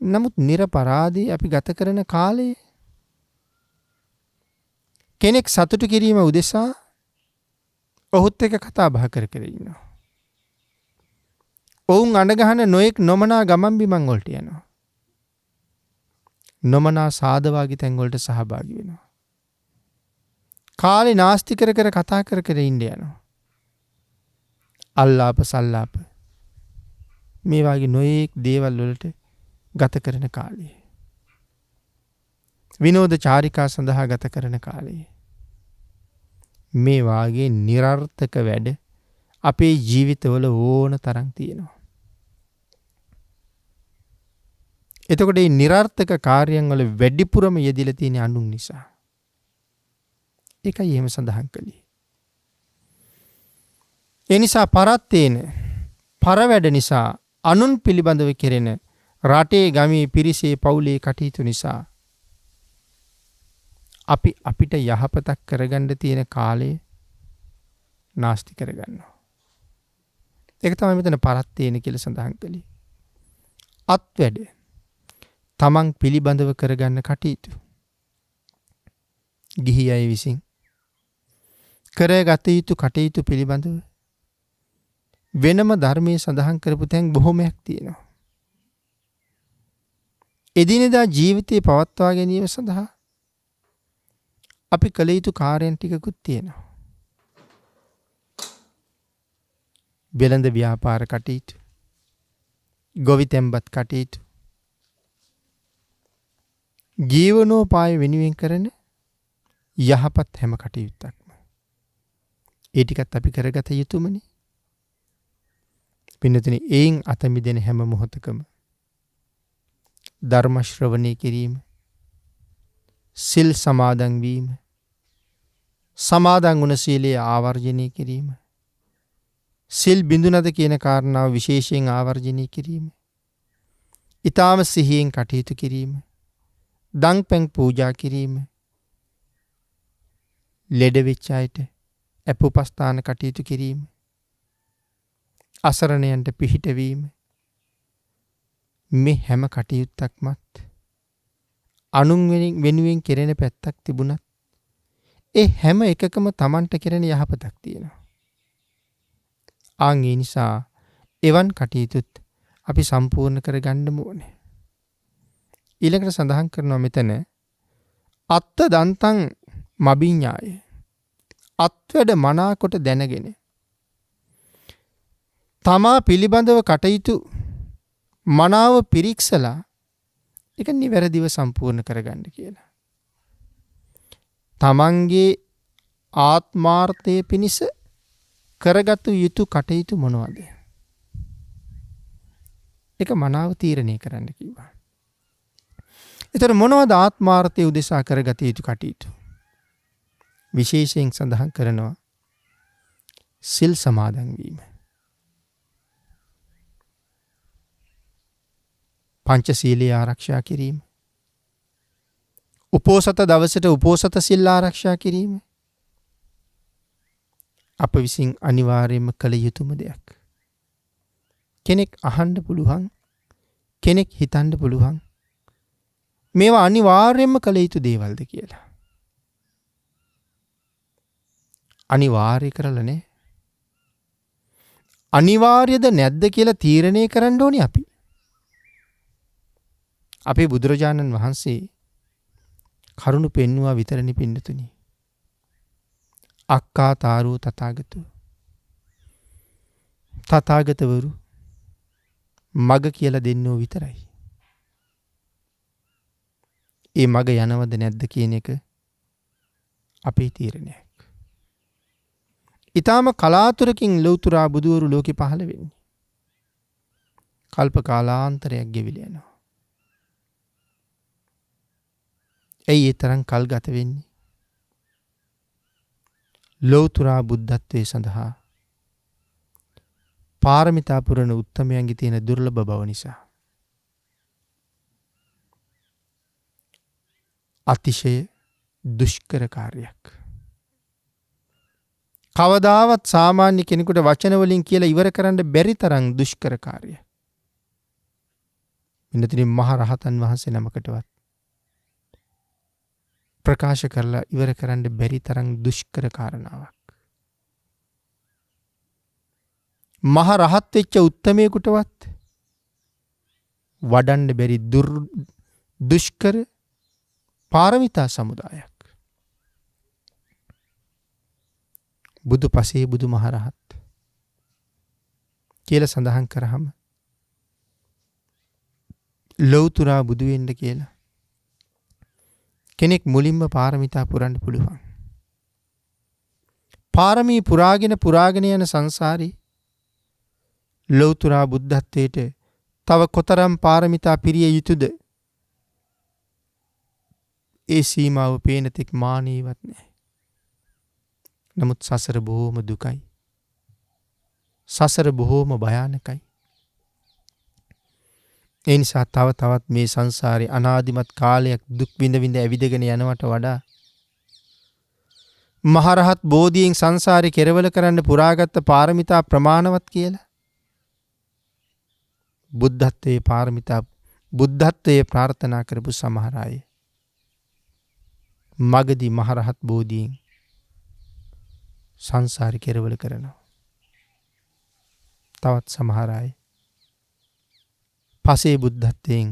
නමුත් නිර්පරාදී අපි ගත කරන කාලේ කෙනෙක් සතුටු කිරීම උදෙසා ඔහුත් එක්ක කතා බහ කර කර ඉන්නවා. ඔවුන් අඬගහන නොඑක් නොමනා ගමන් බිමන් වලට යනවා. නොමනා සාදවාගී තැන් වලට සහභාගී වෙනවා. කාලේ නාස්ති කර කර කතා කර කර ඉන්න යනවා. අල්ලාප සල්ලාප මේ වගේ නොඑක් දේවල් වලට ගත කරන කාලය. විනෝද චාරිකා සඳහා ගත කරන කාලය. මේ වාගේ නිරර්ථක වැඩ අපේ ජීවිතවල ඕන තරම් තියෙනවා. එතකොට මේ නිරර්ථක කාර්යයන් වල වැඩිපුරම යෙදিলা තියෙන අනුන් නිසා. ඒකයි එහෙම සඳහන් කළේ. ඒ නිසා පරත්තේන පරවැඩ නිසා අනුන් පිළිබඳව කෙරෙන රටේ ගමේ පිරිසේ පවුලේ කටයුතු නිසා අපි අපිට යහපතක් කරගන්න තියෙන කාලය නාස්ති කරගන්නවා. ඒක තමයි මෙතන පරත්තේන කියලා සඳහන් කළේ. අත්වැඩ තමන් පිළිබඳව කරගන්න කටයුතු ගිහි අය විසින් කරගත යුතු කටයුතු පිළිබඳව වෙනම ධර්මයේ සඳහන් කරපු තැන් බොහොමයක් තියෙනවා. එදිනෙදා ජීවිතේ පවත්වා ගැනීම සඳහා අපි කළ යුතු කාර්යයන් ටිකකුත් තියෙනවා. වෙළඳ ව්‍යාපාර කටයුතු, ගොවිතැන්පත් කටයුතු, ජීවනෝපාය වෙනුවෙන් කරන යහපත් හැම කටයුත්තක්ම ඒ ටිකත් අපි කරගත යුතුමනේ. පින්නතුනි එයින් අත මිදෙන හැම මොහොතකම ධර්ම ශ්‍රවණය කිරීම, සිල් සමාදන් වීම, සමාදන් වුණ සීලය ආවර්ජනය කිරීම, සිල් බිඳුනද කියන කාරණාව විශේෂයෙන් ආවර්ජනය කිරීම, ඊටාම සිහියෙන් කටයුතු කිරීම, දන් පැන් පූජා කිරීම, ලෙඩ වෙච්ච අයට අපෝපස්ථාන කටයුතු කිරීම, අසරණයන්ට පිහිට වීම, මේ හැම කටයුත්තක්මත් අනුන් වෙනුවෙන් කෙරෙන පැත්තක් තිබුණත් ඒ හැම එකකම Tamanට කෙරෙන යහපතක් තියෙනවා. ඒ නිසා එවන් කටයුතුත් අපි සම්පූර්ණ කරගන්න ඕනේ. ඊළඟට සඳහන් කරනවා මෙතන අත්ත දන්තං මබිඤ්ඤාය, අත්වැඩ මනාකොට දැනගෙන තමා පිළිබඳව කටයුතු මනාව පිරික්සලා ඒක නිවැරදිව සම්පූර්ණ කරගන්න කියලා. තමන්ගේ ආත්මාර්ථය පිණිස කරගත යුතු කටයුතු මොනවද? ඒක මනාව තීරණය කරන්න කිව්වා. ඒතර මොනවද ආත්මාර්ථය උදෙසා කරගත යුතු කටයුතු? විශේෂයෙන් සඳහන් කරනවා සිල් සමාදන් වීම, පංචශීලය ආරක්ෂා කිරීම, උපෝසත දවසට උපෝසත සිල් ආරක්ෂා කිරීම අප විසින් අනිවාර්යයෙන්ම කළ යුතුම දෙයක්. කෙනෙක් අහන්න පුළුවන්, කෙනෙක් හිතන්න පුළුවන් මේවා අනිවාර්යයෙන්ම කළ යුතු දේවල්ද කියලා. අනිවාර්ය කරලා නෑ. අනිවාර්යද නැද්ද කියලා තීරණය කරන්න ඕනේ අපි. අපේ බුදුරජාණන් වහන්සේ කරුණ පෙන්වුවා විතරනේ පින්නතුනි. අක්කා තාරෝ තථාගතෝ, තථාගතවරු මග කියලා දෙන්නෝ විතරයි. ඒ මග යනවද නැද්ද කියන එක අපේ තීරණයක්. ඊටාම කලාතුරකින් ලෞතර බුදුවරු ලෝකෙ පහළ වෙන්නේ. කල්ප කාලාන්තරයක් ගෙවිලා යනවා. ඇයි ඒ තරම් කල් ගත වෙන්නේ? ලෞතර බුද්ධත්වයේ සඳහා පාරමිතා පුරන උත්තමයන්ගේ තියෙන දුර්ලභ බව නිසා. අතිශය දුෂ්කර කාර්යයක්. කවදාවත් සාමාන්‍ය කෙනෙකුට වචන වලින් කියලා ඉවර කරන්න බැරි තරම් දුෂ්කර කාර්යයක්. මෙන්නතින් මහ රහතන් වහන්සේ නමකටවත් ප්‍රකාශ කරලා ඉවර කරන්න බැරි තරම් දුෂ්කර කාරණාවක්. මහ රහත් වෙච්ච උත්තමයෙකුටවත් වඩන්න බැරි දුෂ්කර පාරමිතා සමුදායක්. බුදු පසේ බුදු මහරහත් කියලා සඳහන් කරාම ලෞතර බුදු වෙන්න කියලා කෙනෙක් මුලින්ම පාරමිතා පුරන්න පුළුවන්. පාරමී පුරාගෙන යන සංසාරේ ලෞතර බුද්ධත්වයට තව කොතරම් පාරමිතා පිරිය යුතුද? ඒ සීමාව පේන තෙක් මානෙවත් නැහැ. නමුත් සසර බොහෝම දුකයි. සසර බොහෝම භයානකයි. ඒ නිසා තව තවත් මේ සංසාරේ අනාදිමත් කාලයක් දුක් විඳ ඇවිදගෙන යනවට වඩා මහරහත් බෝධියෙන් සංසාරේ කෙරවල කරන්න පුරාගත්ත පාරමිතා ප්‍රමාණවත් කියලා බුද්ධත්වයේ ප්‍රාර්ථනා කරපු සමහර අය මගදී මහරහත් බෝධියෙන් සංසාරේ කෙරවල කරනවා. තවත් සමහර අය පසේ බුද්ධත්වයෙන්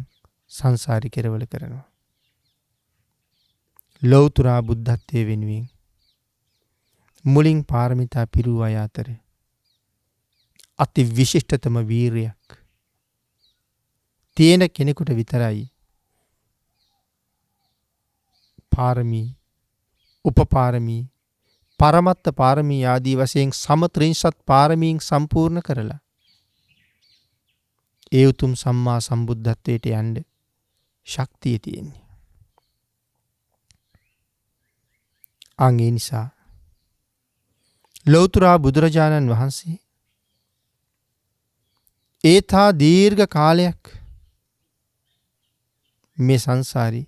සංසාරේ කෙරවල කරනවා. ලෞතර බුද්ධත්වයේ වෙනුවෙන් මුලින් පාරමිතා පිරුව අය අතර අති විශිෂ්ටතම වීරයක් තියෙන කෙනෙකුට විතරයි පාරමී, උපපාරමී, පරමත්ත පාරමී ආදී වශයෙන් සම 30 පාරමීන් සම්පූර්ණ කරලා ඒ උතුම් සම්මා සම්බුද්ධත්වයට යන්න ශක්තිය තියෙන්නේ. ඒ නිසා ලෞතර බුදුරජාණන් වහන්සේ ඒතා දීර්ඝ කාලයක් මේ සංසාරේ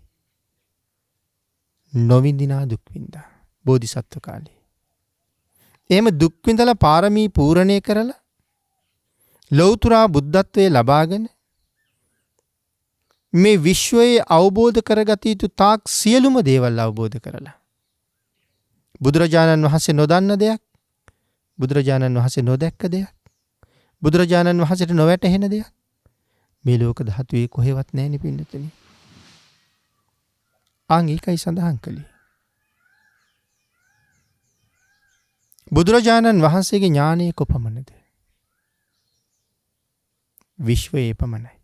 නොවිඳිනා දුක් විඳා බෝධිසත්ව කාලේ. එහෙම දුක් විඳලා පාරමී පූර්ණේ කරලා ලෞතර බුද්ධත්වයේ ලබාගෙන මේ විශ්වයේ අවබෝධ කරගත යුතු තාක් සියලුම දේවල් අවබෝධ කරලා බුදුරජාණන් වහන්සේ නොදන්න දෙයක්, බුදුරජාණන් වහන්සේ නොදැක්ක දෙයක්, බුදුරජාණන් වහන්සේට නොවැටහෙන දෙයක් මේ ලෝක ධාතුවේ කොහෙවත් නැහැ නේ පින්නතුනි. ඒකයි සඳහන් කළේ. බුදුරජාණන් වහන්සේගේ ඥානය කොපමණද? විශ්වයේ පමණයි.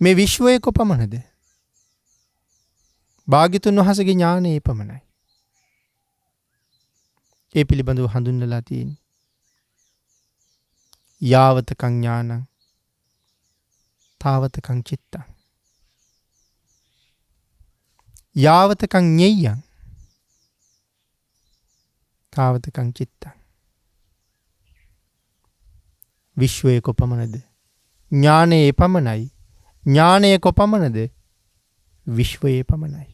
මේ විශ්වයේ කොපමණද? භාග්‍යතුන් වහන්සේගේ ඥානය පමණයි. ඒ පිළිබඳව හඳුන්වලා තියෙන්නේ යාවතකං ඥානං තාවතකං චිත්තං යාවතකං ඤෙය්‍යං තාවතකං චිත්තං. විශ්වයේ කොපමණද? ඥානයේ පමණයි. ඥානයේ කොපමණද? විශ්වයේ පමණයි.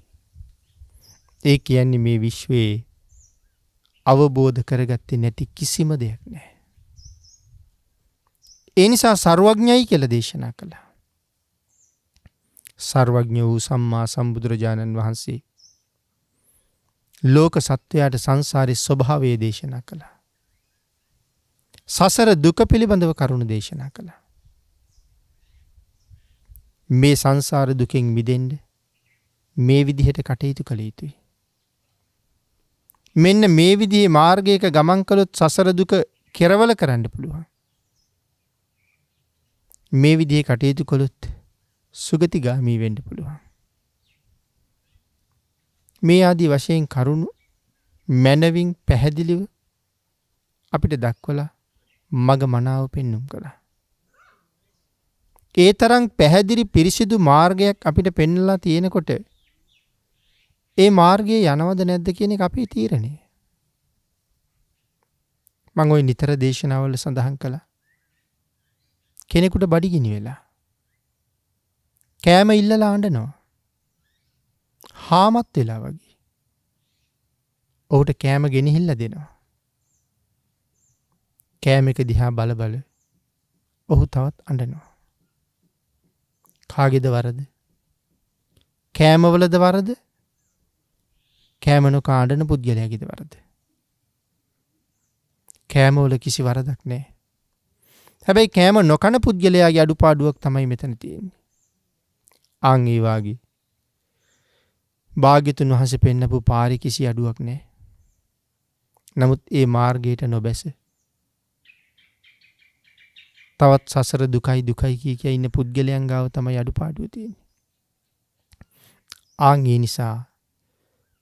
ඒ කියන්නේ මේ විශ්වයේ අවබෝධ කරගත්තේ නැති කිසිම දෙයක් නැහැ. ඒ නිසා සර්වඥයි කියලා දේශනා කළා. සර්වඥ වූ සම්මා සම්බුදුරජාණන් වහන්සේ ලෝක සත්වයාට සංසාරේ ස්වභාවය දේශනා කළා. සසර දුක පිළිබඳව කරුණු දේශනා කළා. මේ සංසාර දුකෙන් මිදෙන්න මේ විදිහට කටයුතු කළ යුතුයි. මෙන්න මේ විදිහේ මාර්ගයක ගමන් කළොත් සසර දුක කෙරවල කරන්න පුළුවන්. මේ විදිහේ කටයුතු කළොත් සුගතිගාමී වෙන්න පුළුවන්. මේ ආදී වශයෙන් කරුණු මනවින් පැහැදිලිව අපිට දක්වලා මග මනාව පෙන්눔 කළා. ඒ තරම් පැහැදිලි පිරිසිදු මාර්ගයක් අපිට පෙන්වලා තියෙනකොට ඒ මාර්ගයේ යනවද නැද්ද කියන එක අපේ තීරණය. මම ওই නිතර දේශනාවල සඳහන් කළා. කෙනෙකුට බඩගිනි වෙලා කෑම ඉල්ලලා අඬනවා. හාමත් වෙලා වගේ. ඔහුට කෑම ගෙනහිල්ලා දෙනවා. කෑම එක දිහා බල බල ඔහු තවත් අඬනවා. කාගේද වරද? කෑමවලද වරද? කෑම නොකා අඬන පුද්ගලයාගේද වරද? කෑමවල කිසි වරදක් නැහැ. හැබැයි කෑම නොකන පුද්ගලයාගේ අඩුපාඩුවක් තමයි මෙතන තියෙන්නේ. ඒ වාගේ භාග්‍යතුන් වහන්සේ පෙන්නපු පාරේ කිසි අඩුවක් නැහැ. නමුත් ඒ මාර්ගයට නොබැස තවත් සසර දුකයි දුකයි කිය ඉන්න පුද්ගලයන් ගාව තමයි අඩුපාඩුව තියෙන්නේ. ඒ නිසා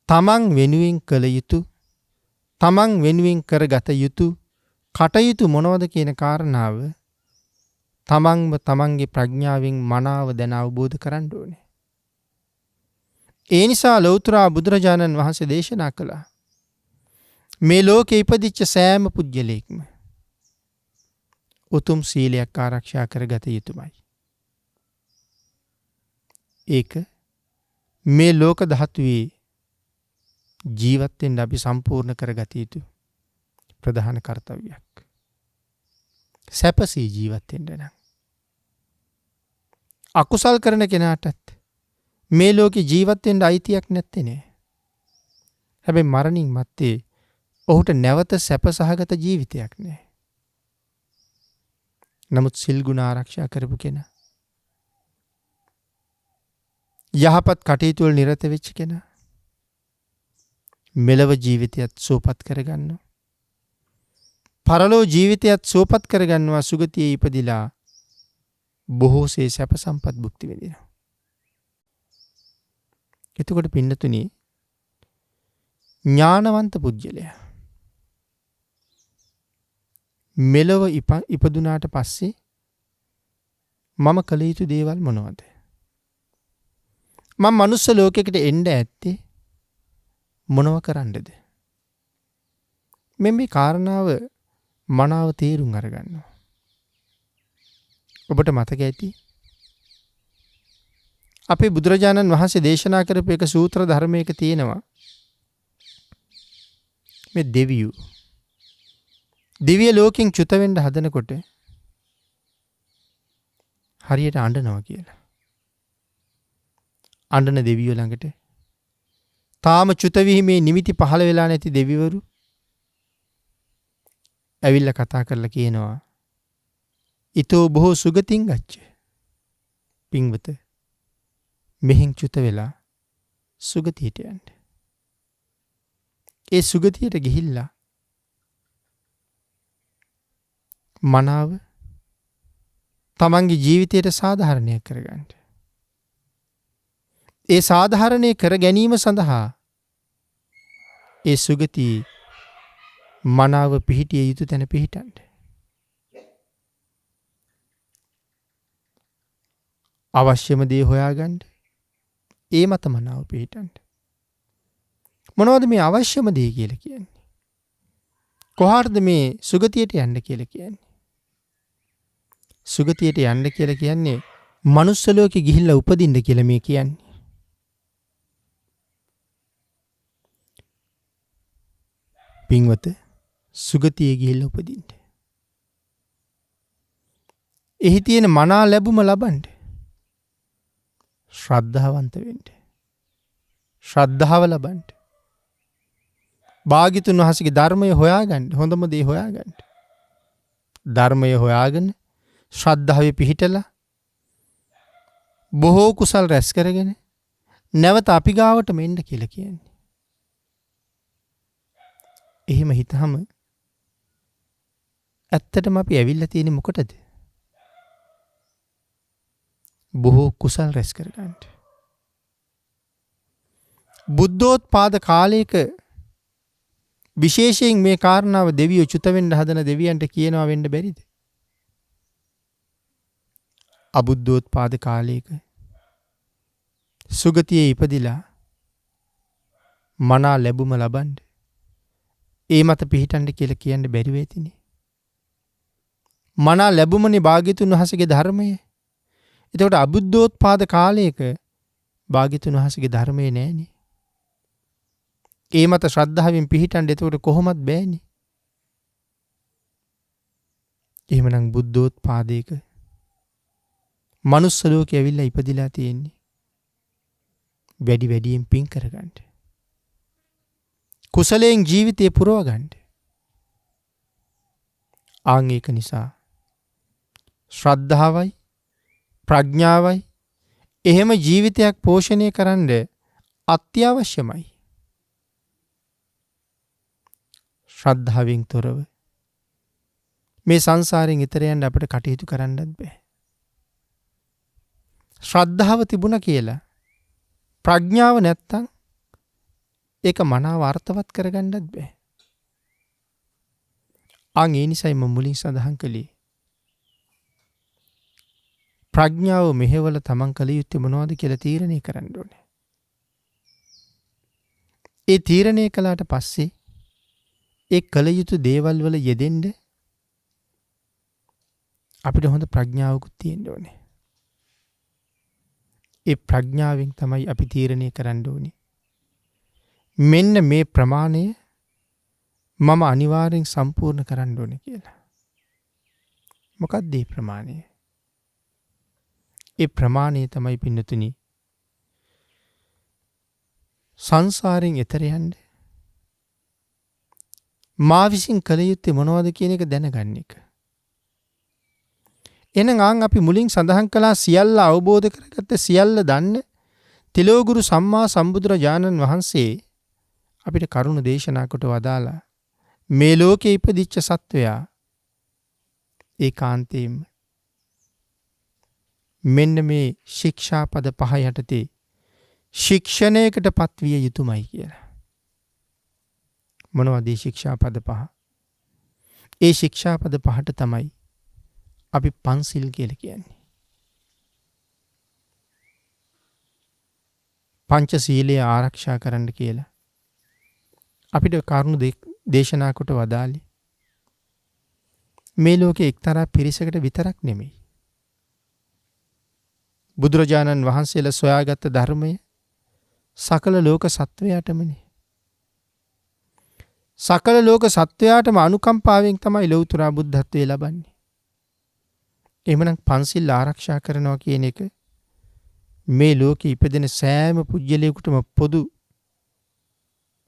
තමන් වෙනුවෙන් කළ යුතු, තමන් වෙනුවෙන් කරගත යුතු කටයුතු මොනවද කියන කාරණාව තමන්ම තමන්ගේ ප්‍රඥාවෙන් මනාව දැන අවබෝධ කරගන්න ඕනේ. ඒ නිසා ලෞතර බුදුරජාණන් වහන්සේ දේශනා කළා මේ ලෝකේ ඉපදිච්ච සෑම පුද්ගලයෙක්ම උතුම් සීලයක් ආරක්ෂා කරගත යුතුමයි. ඒක මේ ලෝක ධාතුවේ ජීවත් වෙන්න අපි සම්පූර්ණ කරගත යුතු ප්‍රධාන කර්තව්‍යයක්. සැපසී ජීවත් වෙන්න නම් අකුසල් කරන කෙනාටත් මේ ලෝකේ ජීවත් වෙන්න අයිතියක් නැත්තේ නේ. හැබැයි මරණින් මත්තේ ඔහුට නැවත සැප සහගත ජීවිතයක් නෑ. නමුත් සිල් ගුණ ආරක්ෂා කරපු කෙනා, යහපත් කටයුතු වල නිරත වෙච්ච කෙනා මෙලව ජීවිතයත් සුවපත් කරගන්නවා. පරලෝ ජීවිතයත් සුවපත් කරගන්නවා. සුගතියේ ඉපදිලා බොහෝසේ සැප සම්පත් භුක්ති විඳිනවා. එතකොට පින්නතුනි, ඥානවන්ත පුජ්‍යලයා මෙලව ඉපදුනාට පස්සේ මම කළ යුතු දේවල් මොනවද? මම මනුස්ස ලෝකයකට එන්න ඇත්තේ මොනව කරන්නද? මේ කාරණාව මනාව තේරුම් අරගන්නවා. ඔබට මතක ඇති අපේ බුදුරජාණන් වහන්සේ දේශනා කරපු එක සූත්‍ර ධර්මයක තියෙනවා මේ දෙවියෝ දිව්‍ය ලෝකෙන් චුත වෙන්න හදනකොට හරියට අඬනවා කියලා. අඬන දෙවියෝ ළඟට තාම චුත වීමේ නිමිති පහළ වෙලා නැති දෙවිවරු ඇවිල්ලා කතා කරලා කියනවා ඊතෝ බොහෝ සුගතින් ගච්ඡ. පින්වත මෙහෙන් චුත වෙලා සුගතියට යන්න. ඒ සුගතියට ගිහිල්ලා මනාව තමන්ගේ ජීවිතයට සාධාරණය කරගන්න. ඒ සාධාරණය කර ගැනීම සඳහා ඒ සුගතිය මනාව පිහිටිය යුතු තැන පිහිටන්න. අවශ්‍යම දේ හොයාගන්න. ඒ මත මනාව පිහිටන්න. මොනවද මේ අවශ්‍යම දේ කියලා කියන්නේ? කොහාටද මේ සුගතියට යන්න කියලා කියන්නේ? සුගතියට යන්න කියලා කියන්නේ මනුස්ස ලෝකෙ ගිහිල්ලා උපදින්න කියලා මේ කියන්නේ. පින්වත සුගතියේ ගිහිල්ලා උපදින්න. එහි තියෙන මනා ලැබුම ලබන්න. ශ්‍රද්ධාවන්ත වෙන්න. ශ්‍රද්ධාව ලබන්න. භාග්‍යතුන් වහන්සේගේ ධර්මය හොයාගන්න. හොඳම දේ හොයාගන්න. ධර්මය හොයාගෙන ශ්‍රද්ධාවේ පිහිටලා බොහෝ කුසල් රැස් කරගෙන නැවත අපි ගාවටම එන්න කියලා කියන්නේ. එහෙම හිතහම ඇත්තටම අපි ඇවිල්ලා තියෙන්නේ මොකටද? බොහෝ කුසල් රැස් කරගන්න. බුද්ධෝත්පාද කාලයක විශේෂයෙන් මේ කාරණාව දෙවියෝ චුත වෙන්න හදන දෙවියන්ට කියනවා වෙන්න බැරිද? අබුද්ධෝත්පාද කාලයක සුගතියේ ඉපදිලා මනා ලැබුම ලබන්න ඒ මත පිහිටන්න කියලා කියන්න බැරි වෙතිනේ. මනා ලැබුමනේ භාග්‍යතුන් වහන්සේගේ ධර්මය. එතකොට අබුද්ධෝත්පාද කාලයක භාග්‍යතුන් වහන්සේගේ ධර්මය නෑනේ. ඒ මත ශ්‍රද්ධාවෙන් පිහිටන්න එතකොට කොහොමත් බෑනේ. එහෙමනම් බුද්ධෝත්පාදයක මනුස්ස ලෝකේ ඇවිල්ලා ඉපදිලා තියෙන්නේ වැඩි වැඩියෙන් පින් කරගන්න. කුසලයෙන් ජීවිතේ පුරව ගන්න. ආන් ඒක නිසා ශ්‍රද්ධාවයි ප්‍රඥාවයි එහෙම ජීවිතයක් පෝෂණය කරන්න අත්‍යවශ්‍යමයි. ශ්‍රද්ධාවෙන් තොරව මේ සංසාරයෙන් ඈතර යන්න අපිට කටයුතු කරන්නත් බෑ. ශ්‍රද්ධාව තිබුණා කියලා ප්‍රඥාව නැත්තම් ඒක මනාව අර්ථවත් කරගන්නත් බෑ. අන් ඒ නිසයි මම මුලින් සඳහන් කළේ ප්‍රඥාව මෙහෙවල තමන් කළ යුත්තේ මොනවද කියලා තීරණය කරන්න ඕනේ. ඒ තීරණය කළාට පස්සේ ඒ කළ යුතු දේවල් වල යෙදෙන්න අපිට හොඳ ප්‍රඥාවකුත් තියෙන්න ඕනේ. ඒ ප්‍රඥාවෙන් තමයි අපි තීරණය කරන්න ඕනේ. මෙන්න මේ ප්‍රමාණය මම අනිවාර්යෙන් සම්පූර්ණ කරන්න ඕනේ කියලා. මොකක්ද මේ ප්‍රමාණය? ඒ ප්‍රමාණය තමයි පින්නතුනි සංසාරයෙන් එතර යන්න මා විසින් කළ යුත්තේ මොනවද කියන එක දැනගන්න එක. එහෙනම් අපි මුලින් සඳහන් කළා සියල්ල අවබෝධ කරගත්ත සියල්ල දන්න තිලෝගුරු සම්මා සම්බුදුරජාණන් වහන්සේ අපිට කරුණ දේශනා කොට වදාලා මේ ලෝකේ ඉපදිච්ච සත්වයා ඒකාන්තයෙන්ම මෙන්න මේ ශික්ෂාපද පහ යටතේ ශික්ෂණයකට පත්විය යුතුමයි කියලා. මොනවද මේ ශික්ෂාපද පහ? ඒ ශික්ෂාපද පහට තමයි අපි පන්සිල් කියලා කියන්නේ. පංචශීලය ආරක්ෂා කරන්න කියලා අපිට කරුණු දේශනා කොට වදාළි. මේ ලෝකේ එක්තරා පිරිසකට විතරක් නෙමෙයි. බුදුරජාණන් වහන්සේලා සොයාගත්ත ධර්මය සකල ලෝක සත්වයාටමනේ. සකල ලෝක සත්වයාටම අනුකම්පාවෙන් තමයි ලෞතර බුද්ධත්වයේ ලබන්නේ. එහෙමනම් පන්සිල් ආරක්ෂා කරනවා කියන එක මේ ලෝකේ ඉපදෙන සෑම පුජ්‍යලයකටම පොදු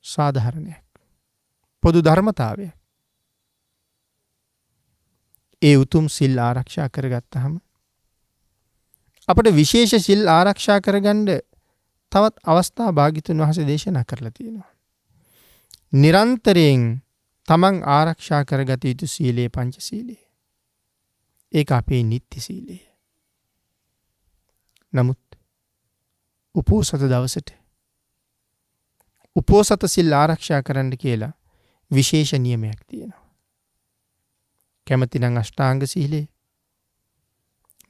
සාධාරණයක්. පොදු ධර්මතාවයක්. ඒ උතුම් සිල් ආරක්ෂා කරගත්තාම අපිට විශේෂ සිල් ආරක්ෂා කරගන්න තවත් අවස්ථා භාග්‍යතුන් වහන්සේ දේශනා කරලා තියෙනවා. නිරන්තරයෙන් තමන් ආරක්ෂා කරගත යුතු සීලය පංචශීලය. ඒක අපේ නිත්‍ය සීලය. නමුත් උපෝසත දවසට උපෝසත සිල් ආරක්ෂා කරන්න කියලා විශේෂ නියමයක් තියෙනවා. කැමති නම් අෂ්ටාංග සීලය,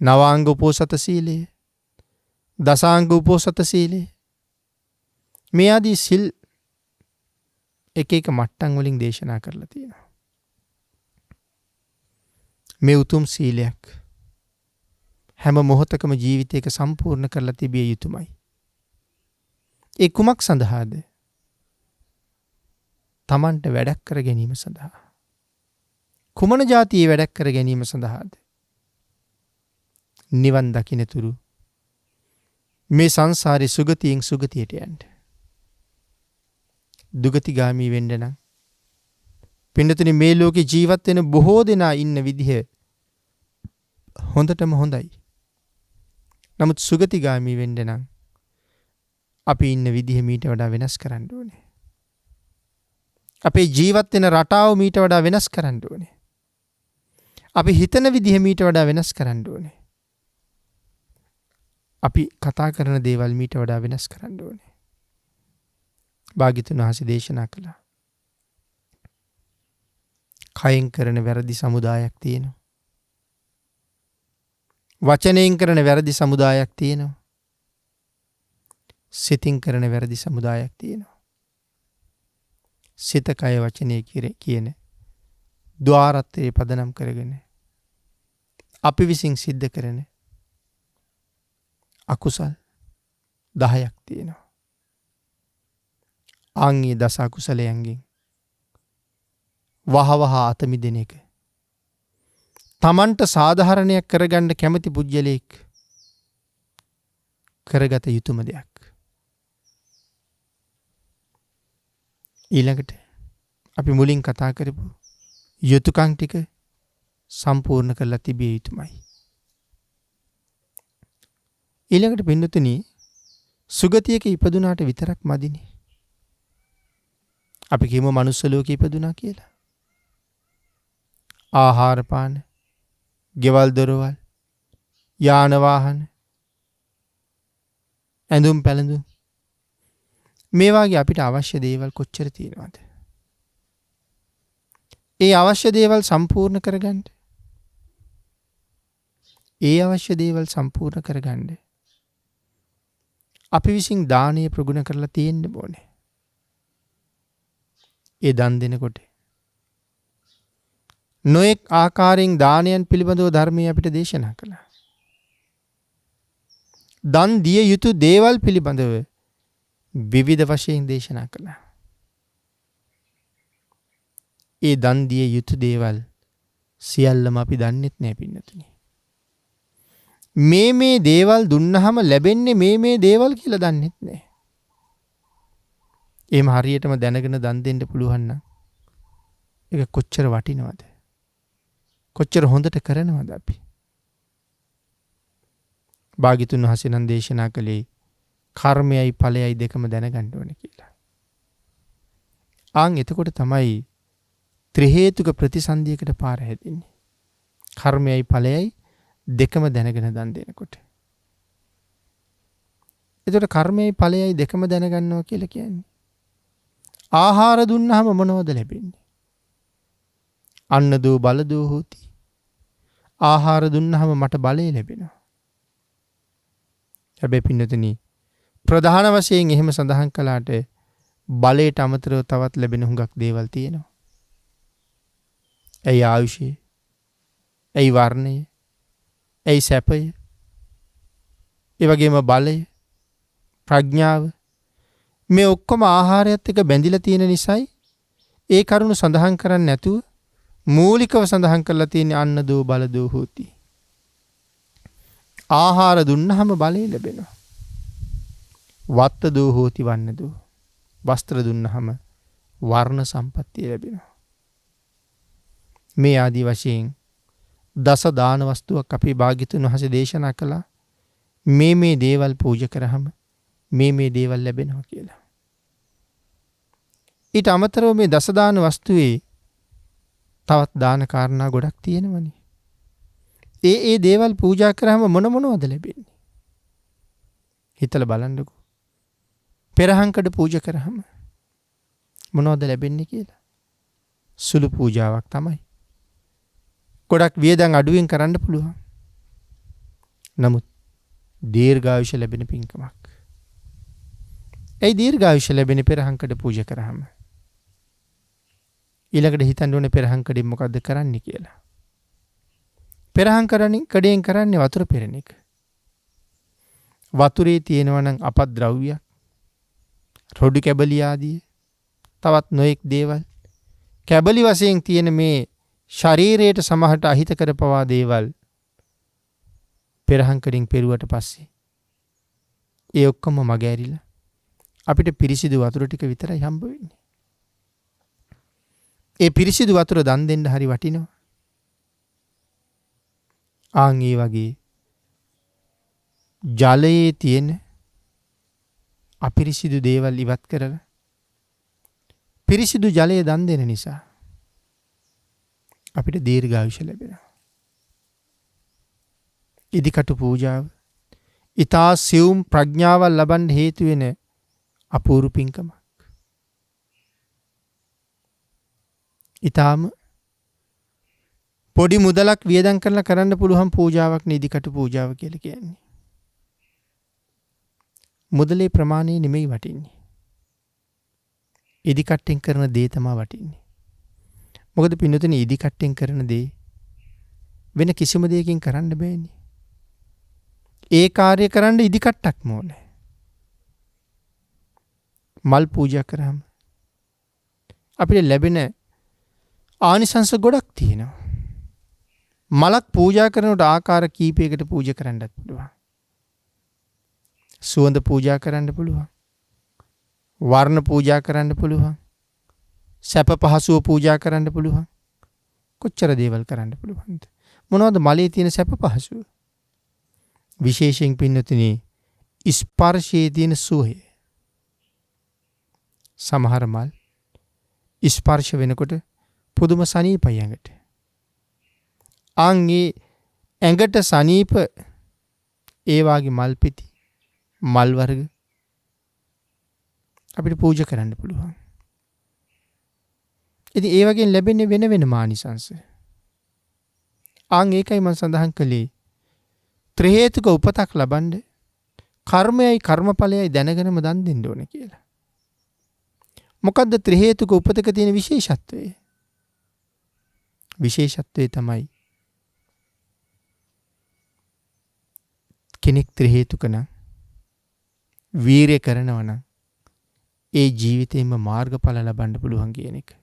නවාංග උපෝසත සීලය, දසාංග උපෝසත සීලය, මේ ආදී සිල් එක එක මට්ටම් වලින් දේශනා කරලා තියෙනවා. මේ උතුම් සීලයක් හැම මොහොතකම ජීවිතයක සම්පූර්ණ කරලා තිබිය යුතුමයි. ඒ කුමක් සඳහාද? තමන්ට වැඩක් කර ගැනීම සඳහා. කුමන જાතියේ වැඩක් කර ගැනීම සඳහාද? නිවන් දකින්නතුරු මේ සංසාරේ සුගතියෙන් සුගතියට යන්න. දුගතිගාමී වෙන්න නම් පින්නතුනි මේ ලෝකේ ජීවත් වෙන බොහෝ දෙනා ඉන්න විදිහ හොඳටම හොඳයි. නමුත් සුගතිගාමී වෙන්න නම් අපි ඉන්න විදිහ මීට වඩා වෙනස් කරන්න ඕනේ. අපේ ජීවත් වෙන රටාව මීට වඩා වෙනස් කරන්න ඕනේ. අපි හිතන විදිහ මීට වඩා වෙනස් කරන්න ඕනේ. අපි කතා කරන දේවල් මීට වඩා වෙනස් කරන්න ඕනේ. භාග්‍යතුන් වහන්සේ දේශනා කළා. කයෙන් කරන වැරදි සමුදායක් තියෙනවා. වචනයෙන් කරන වැරදි සමුදායක් තියෙනවා. සිතින් කරන වැරදි සමුදායක් තියෙනවා. සිත කය වචනය කියන ద్వාරත්‍රයේ පදනම් කරගෙන අපි විසින් සිද්ධ කරන අකුසල් 10ක් තියෙනවා. ආන්ගේ දස අකුසලයන්ගෙන් වහවහ අත මිදෙන එක තමන්ට සාධාරණයක් කරගන්න කැමති පුජ්‍යලෙක් කරගත යුතුම දෙයක්. ඊළඟට අපි මුලින් කතා කරපු යුතුයකම් ටික සම්පූර්ණ කරලා තිබිය යුතුමයි. ඊළඟට පින්නතුනි සුගතියක ඉපදුනාට විතරක් මදිනේ. අපි කියමු මනුස්ස ලෝකේ ඉපදුනා කියලා. ආහාර පාන, ගෙවල් දොරවල්, යාන වාහන, ඇඳුම් පැළඳුම් මේ වගේ අපිට අවශ්‍ය දේවල් කොච්චර තියෙනවද? ඒ අවශ්‍ය දේවල් සම්පූර්ණ කරගන්න. ඒ අවශ්‍ය දේවල් සම්පූර්ණ කරගන්න අපි විසින් දානය ප්‍රගුණ කරලා තියෙන්න ඕනේ. ඒ දන් දෙනකොට නොඑක් ආකාරයෙන් දානයන් පිළිබඳව ධර්මයේ අපිට දේශනා කළා. දන් දිය යුතු දේවල් පිළිබඳව විවිධ වශයෙන් දේශනා කළා. ඒ දන් දිය යුතු දේවල් සියල්ලම අපි දන්නෙත් නෑ පින්නතුනි. මේ දේවල් දුන්නහම ලැබෙන්නේ මේ දේවල් කියලා දන්නෙත් නෑ. එහෙම හරියටම දැනගෙන දන් දෙන්න පුළුවන් නම් ඒක කොච්චර වටිනවද? කොච්චර හොඳට කරනවද අපි? භාග්‍යතුන් වහන්සේ නම් දේශනා කළේ කර්මයයි ඵලයයි දෙකම දැනගන්න ඕනේ කියලා. එතකොට තමයි ත්‍රි හේතුක ප්‍රතිසන්දියකට පාර හැදෙන්නේ. කර්මයයි ඵලයයි දෙකම දැනගෙන දන් දෙනකොට. එතකොට කර්මයයි ඵලයයි දෙකම දැනගන්නවා කියලා කියන්නේ ආහාර දුන්නාම මොනවද ලැබෙන්නේ? අන්න දෝ බල දෝ හෝති. ආහාර දුන්නාම මට බලය ලැබෙනවා. හැබැයි පින්නතනි ප්‍රධාන වශයෙන් එහෙම සඳහන් කළාට බලයට අමතරව තවත් ලැබෙන හුඟක් දේවල් තියෙනවා. ඇයි ආයුෂය? ඇයි වර්ණය? ඇයි සැපය? ඒ වගේම බලය, ප්‍රඥාව මේ ඔක්කොම ආහාරයත් එක්ක බැඳිලා තියෙන නිසායි ඒ කරුණු සඳහන් කරන්නේ නැතුව මූලිකව සඳහන් කරලා තියෙන්නේ අන්න දෝ බල දෝ හෝති. ආහාර දුන්නාම බලය ලැබෙනවා. වත්ත දෝ හෝති වන්න දෝ. වස්ත්‍ර දුන්නාම වර්ණ සම්පත්තිය ලැබෙනවා. මේ ආදී වශයෙන් දස දාන වස්තුවක් අපේ භාග්‍යතුන් වහන්සේ දේශනා කළා. මේ දේවල් පූජා කරාම මේ දේවල් ලැබෙනවා කියලා. ඊට අමතරව මේ දස දාන වස්තුවේ තවත් දාන කාරණා ගොඩක් තියෙනවනේ. ඒ දේවල් පූජා කරාම මොනවද ලැබෙන්නේ? හිතලා බලන්නකෝ. පෙරහංකඩ පූජා කරාම මොනවද ලැබෙන්නේ කියලා? සුළු පූජාවක් තමයි. ගොඩක් වියදම් අඩුවෙන් කරන්න පුළුවන්. නමුත් දීර්ඝායුෂ ලැබෙන පින්කමක්. ඒ දීර්ඝායුෂ ලැබෙන පෙරහංකඩ පූජා කරාම ඊළඟට හිතන්න ඕනේ පෙරහංකඩෙන් මොකද්ද කරන්නේ කියලා. පෙරහංකඩෙන් කරන්නේ වතුර පෙරණ එක. වතුරේ තියෙනවා නම් අපද්‍රව්‍යයක්, රොඩු කැබලි ආදී තවත් නොඑක් දේවල් කැබලි වශයෙන් තියෙන මේ ශරීරයට සමහරට අහිත කරපවා දේවල් පෙරහංකඩෙන් පෙරුවට පස්සේ ඒ ඔක්කොම මගහැරිලා අපිට පිරිසිදු වතුර ටික විතරයි හම්බ වෙන්නේ. ඒ පිරිසිදු වතුර දන් දෙන්න හරි වටිනවා. ආන් ඒ වගේ ජලයේ තියෙන අපිරිසිදු දේවල් ඉවත් කරලා පිරිසිදු ජලය දන් දෙන නිසා අපිට දීර්ඝායුෂ ලැබෙනවා. ඉදිකටු පූජාව ඊතා සියුම් ප්‍රඥාවල් ලබන්න හේතු වෙන අපූර්ව පින්කමක්. ඊටාම පොඩි මුදලක් වියදම් කරලා කරන්න පුළුවන් පූජාවක් නේ ඉදිකටු පූජාව කියලා කියන්නේ. මුදලේ ප්‍රමාණය නෙමෙයි වටින්නේ. ඉදිකට්ටෙන් කරන දේ තමයි වටින්නේ. මොකද පින්නතුනි ඉදිකට්ටෙන් කරන දේ වෙන කිසිම දෙයකින් කරන්න බෑනේ. ඒ කාර්ය කරන්න ඉදිකට්ටක්ම ඕනේ. මල් පූජා කරාම අපිට ලැබෙන ආනිසංස ගොඩක් තියෙනවා. මලක් පූජා කරනකොට ආකාර කීපයකට පූජා කරන්නත් පුළුවන්. සුවඳ පූජා කරන්න පුළුවන්. වර්ණ පූජා කරන්න පුළුවන්. සැප පහසුව පූජා කරන්න පුළුවන්. කොච්චර දේවල් කරන්න පුළුවන්ද? මොනවද මලේ තියෙන සැප පහසුව? විශේෂයෙන් පින්නතුනි ස්පර්ශයේ තියෙන සුවය. සමහර මල් ස්පර්ශ වෙනකොට පුදුම සනීපයි ඇඟට. ආන්ගේ ඇඟට සනීප ඒ වාගේ මල් පිටි මල් වර්ග අපිට පූජා කරන්න පුළුවන්. ඉතින් ඒ වගේ ලැබෙන්නේ වෙන මානිසංශ. ආන් ඒකයි මම සඳහන් කළේ ත්‍රි හේතුක උපතක් ලබන්න කර්මයයි කර්මඵලයයි දැනගෙනම දන් දෙන්න ඕනේ කියලා. මොකද්ද ත්‍රි හේතුක උපතක තියෙන විශේෂත්වය? විශේෂත්වය තමයි කෙනෙක් ත්‍රි හේතුක නම් වීරිය කරනවා නම් ඒ ජීවිතේම මාර්ගඵල ලබන්න පුළුවන් කියන එක.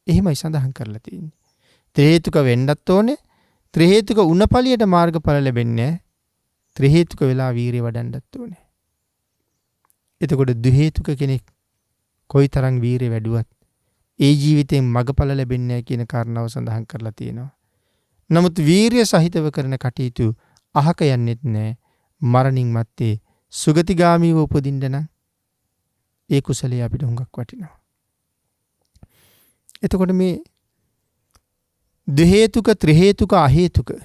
එහෙමයි සඳහන් කරලා තියෙන්නේ. ත්‍රි හේතුක වෙන්නත් ඕනේ. ත්‍රි හේතුක උණපලියට මාර්ගඵල ලැබෙන්නේ ත්‍රි හේතුක වෙලා වීරිය වඩන්නත් ඕනේ. එතකොට ද්වි හේතුක කෙනෙක් කොයිතරම් වීරිය වැඩුවත් ඒ ජීවිතයෙන් මගඵල ලැබෙන්නේ නැහැ කියන කාරණාව සඳහන් කරලා තියෙනවා. නමුත් වීරිය සහිතව කරන කටයුතු අහක යන්නෙත් නැහැ. මරණින් මත්තේ සුගතිගාමීව උපදින්න නම් ඒ කුසලයේ අපිට හුඟක් වටිනවා. එතකොට මේ ද්වි හේතුක ත්‍රි හේතුක අහේතුක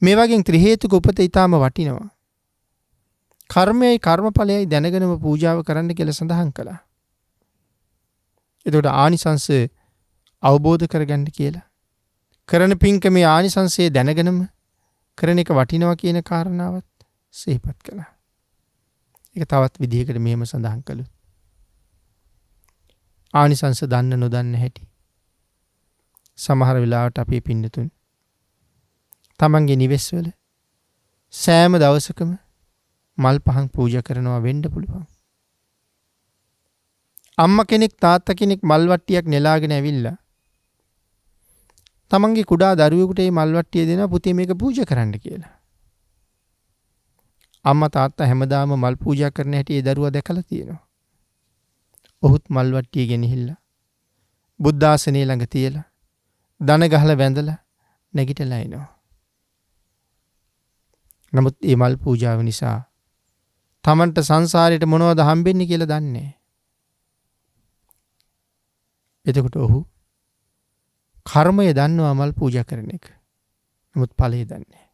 මේ වගේ ත්‍රි හේතුක උපත ඊටාම වටිනවා. කර්මයයි කර්මඵලයයි දැනගෙනම පූජාව කරන්න කියලා සඳහන් කළා. එතකොට ආනිසංස අවබෝධ කරගන්න කියලා. කරන පින්කමේ ආනිසංසය දැනගෙනම කරන එක වටිනවා කියන කාරණාවත් සිහිපත් කළා. ඒක තවත් විදිහකට මෙහෙම සඳහන් කළොත් ආනිසංස දන්න නොදන්න හැටි. සමහර වෙලාවට අපේ පින්නතුන් තමන්ගේ නිවෙස්වල සෑම දවසකම මල් පහන් පූජා කරනවා වෙන්න පුළුවන්. අම්මා කෙනෙක් තාත්තා කෙනෙක් මල් වට්ටියක් නෙලාගෙන ඇවිල්ලා තමන්ගේ කුඩා දරුවෙකුට මේ මල් වට්ටිය දෙනවා පුතේ මේක පූජා කරන්න කියලා. අම්මා තාත්තා හැමදාම මල් පූජා කරන හැටි ඒ දරුවා දැකලා තියෙනවා. ඔහුත් මල් වට්ටිය ගෙනහිල්ලා බුද්ධ ආසනේ ළඟ තියලා දන ගහලා වැඳලා නැගිටලා එනවා. නමුත් මේ මල් පූජාව නිසා තමන්ට සංසාරයට මොනවද හම්බෙන්නේ කියලා දන්නේ නැහැ. එතකොට ඔහු කර්මය දන්නවා මල් පූජා කරන එක. නමුත් ඵලය දන්නේ නැහැ.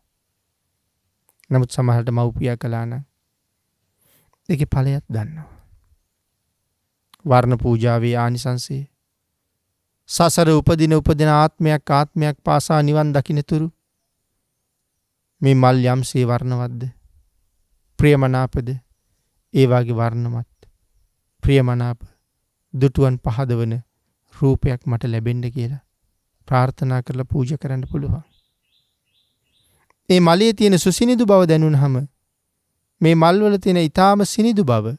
නමුත් සමහරට මව්පියා කළා නම් ඒකේ ඵලයක් දන්නවා. වර්ණ පූජාවේ ආනිසංසය සසර උපදින ආත්මයක් පාසා නිවන් දකින්නතුරු මේ මල් යම්සේ වර්ණවත්ද ප්‍රියමනාපද ඒ වාගේ වර්ණමත් ප්‍රියමනාප දුටුවන් පහදවන රූපයක් මට ලැබෙන්න කියලා ප්‍රාර්ථනා කරලා පූජා කරන්න පුළුවන්. ඒ මලේ තියෙන සුසිනිදු බව දැනුනහම මේ මල් වල තියෙන ඊටාම සිනිදු බව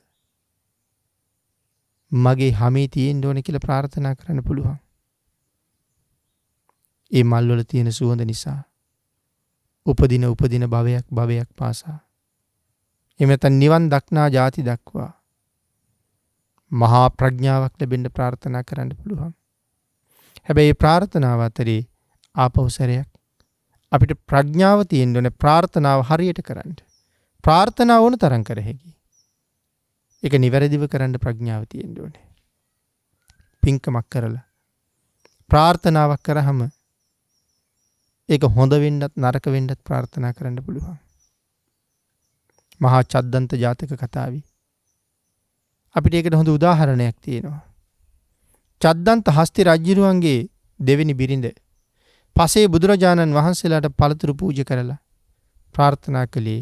මගේ හැමේ තියෙන්න ඕනේ කියලා ප්‍රාර්ථනා කරන්න පුළුවන්. ඒ මල් වල තියෙන සුවඳ නිසා උපදින භවයක් පාසා එමෙතන නිවන් දක්නා ಜಾති දක්වා මහා ප්‍රඥාවක් ලැබෙන්න ප්‍රාර්ථනා කරන්න පුළුවන්. හැබැයි මේ ප්‍රාර්ථනාව අතරේ ආපෞසරයක් අපිට ප්‍රඥාව තියෙන්න ඕනේ ප්‍රාර්ථනාව හරියට කරන්න. ප්‍රාර්ථනාව ඕන තරම් කර හැකියි. ඒක නිවැරදිව කරන්න ප්‍රඥාව තියෙන්න ඕනේ. පින්කමක් කරලා ප්‍රාර්ථනාවක් කරාම ඒක හොඳ වෙන්නත් නරක වෙන්නත් ප්‍රාර්ථනා කරන්න පුළුවන්. මහා චද්දන්ත ජාතක කතාවේ අපිට ඒකට හොඳ උදාහරණයක් තියෙනවා. චද්දන්ත හස්ති රජුරුවන්ගේ දෙවෙනි බිරිඳ පසේ බුදුරජාණන් වහන්සේලාට පළතුරු පූජා කරලා ප්‍රාර්ථනා කළේ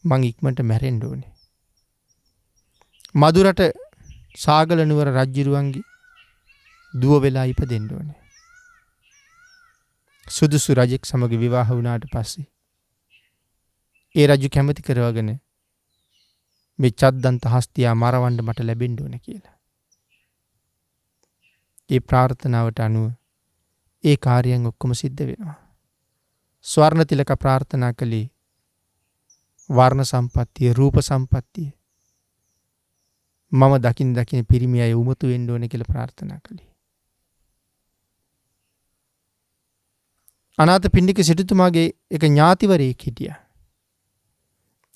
මං ඉක්මනට මැරෙන්න ඕනේ. මදුරට සාගල නුවර රජුරුවන්ගේ දුව වෙලා ඉපදෙන්න ඕනේ. සුදුසු රජෙක් සමග විවාහ වුණාට පස්සේ ඒ රජු කැමති කරවගෙන මේ චද්දන්ත හස්තියා මරවන්න මට ලැබෙන්න ඕනේ කියලා. ඒ ප්‍රාර්ථනාවට අනුව ඒ කාර්යයන් ඔක්කොම සිද්ධ වෙනවා. ස්වර්ණ තිලක ප්‍රාර්ථනා කළේ වර්ණ සම්පත්තිය, රූප සම්පත්තිය මම දකින් පිරිමි අය උමතු වෙන්න ඕනේ කියලා ප්‍රාර්ථනා කළේ. අනාථපිණ්ඩික සිටුතුමාගේ එක ඥාතිවරයෙක් හිටියා.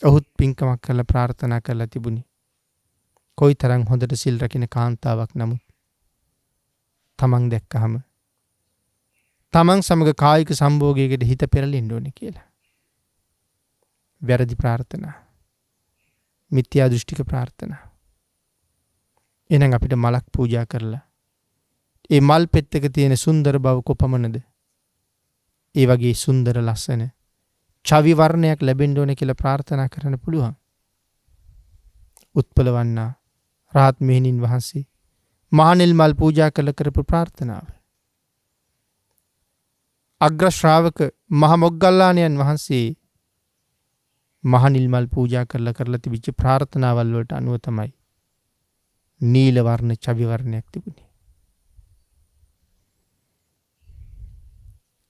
ඔහුත් පින්කමක් කරලා ප්‍රාර්ථනා කරලා තිබුණේ කොයිතරම් හොඳට සිල් රකින්න කාන්තාවක් නමුත් තමන් දැක්කහම තමන් සමග කායික සම්භෝගයකට හිත පෙරලෙන්න ඕනේ කියලා. වැරදි ප්‍රාර්ථනා. මිත්‍යා දෘෂ්ටික ප්‍රාර්ථනා. එහෙනම් අපිට මලක් පූජා කරලා ඒ මල් පෙත්තක තියෙන සුන්දර බව කොපමණද? ඒ වගේ සුන්දර ලස්සන චවි වර්ණයක් ලැබෙන්න ඕනේ කියලා ප්‍රාර්ථනා කරන්න පුළුවන්. උත්පලවන්නා රාහත් මෙහෙණින් වහන්සේ මහනෙල් මල් පූජා කරපු ප්‍රාර්ථනාව. අග්‍ර ශ්‍රාවක මහ මොග්ගල්ලාණන් වහන්සේ මහනිල් මල් පූජා කරලා තිබිච්ච ප්‍රාර්ථනාවල් වලට අනුව තමයි නීල වර්ණ චවි වර්ණයක් තිබුණේ.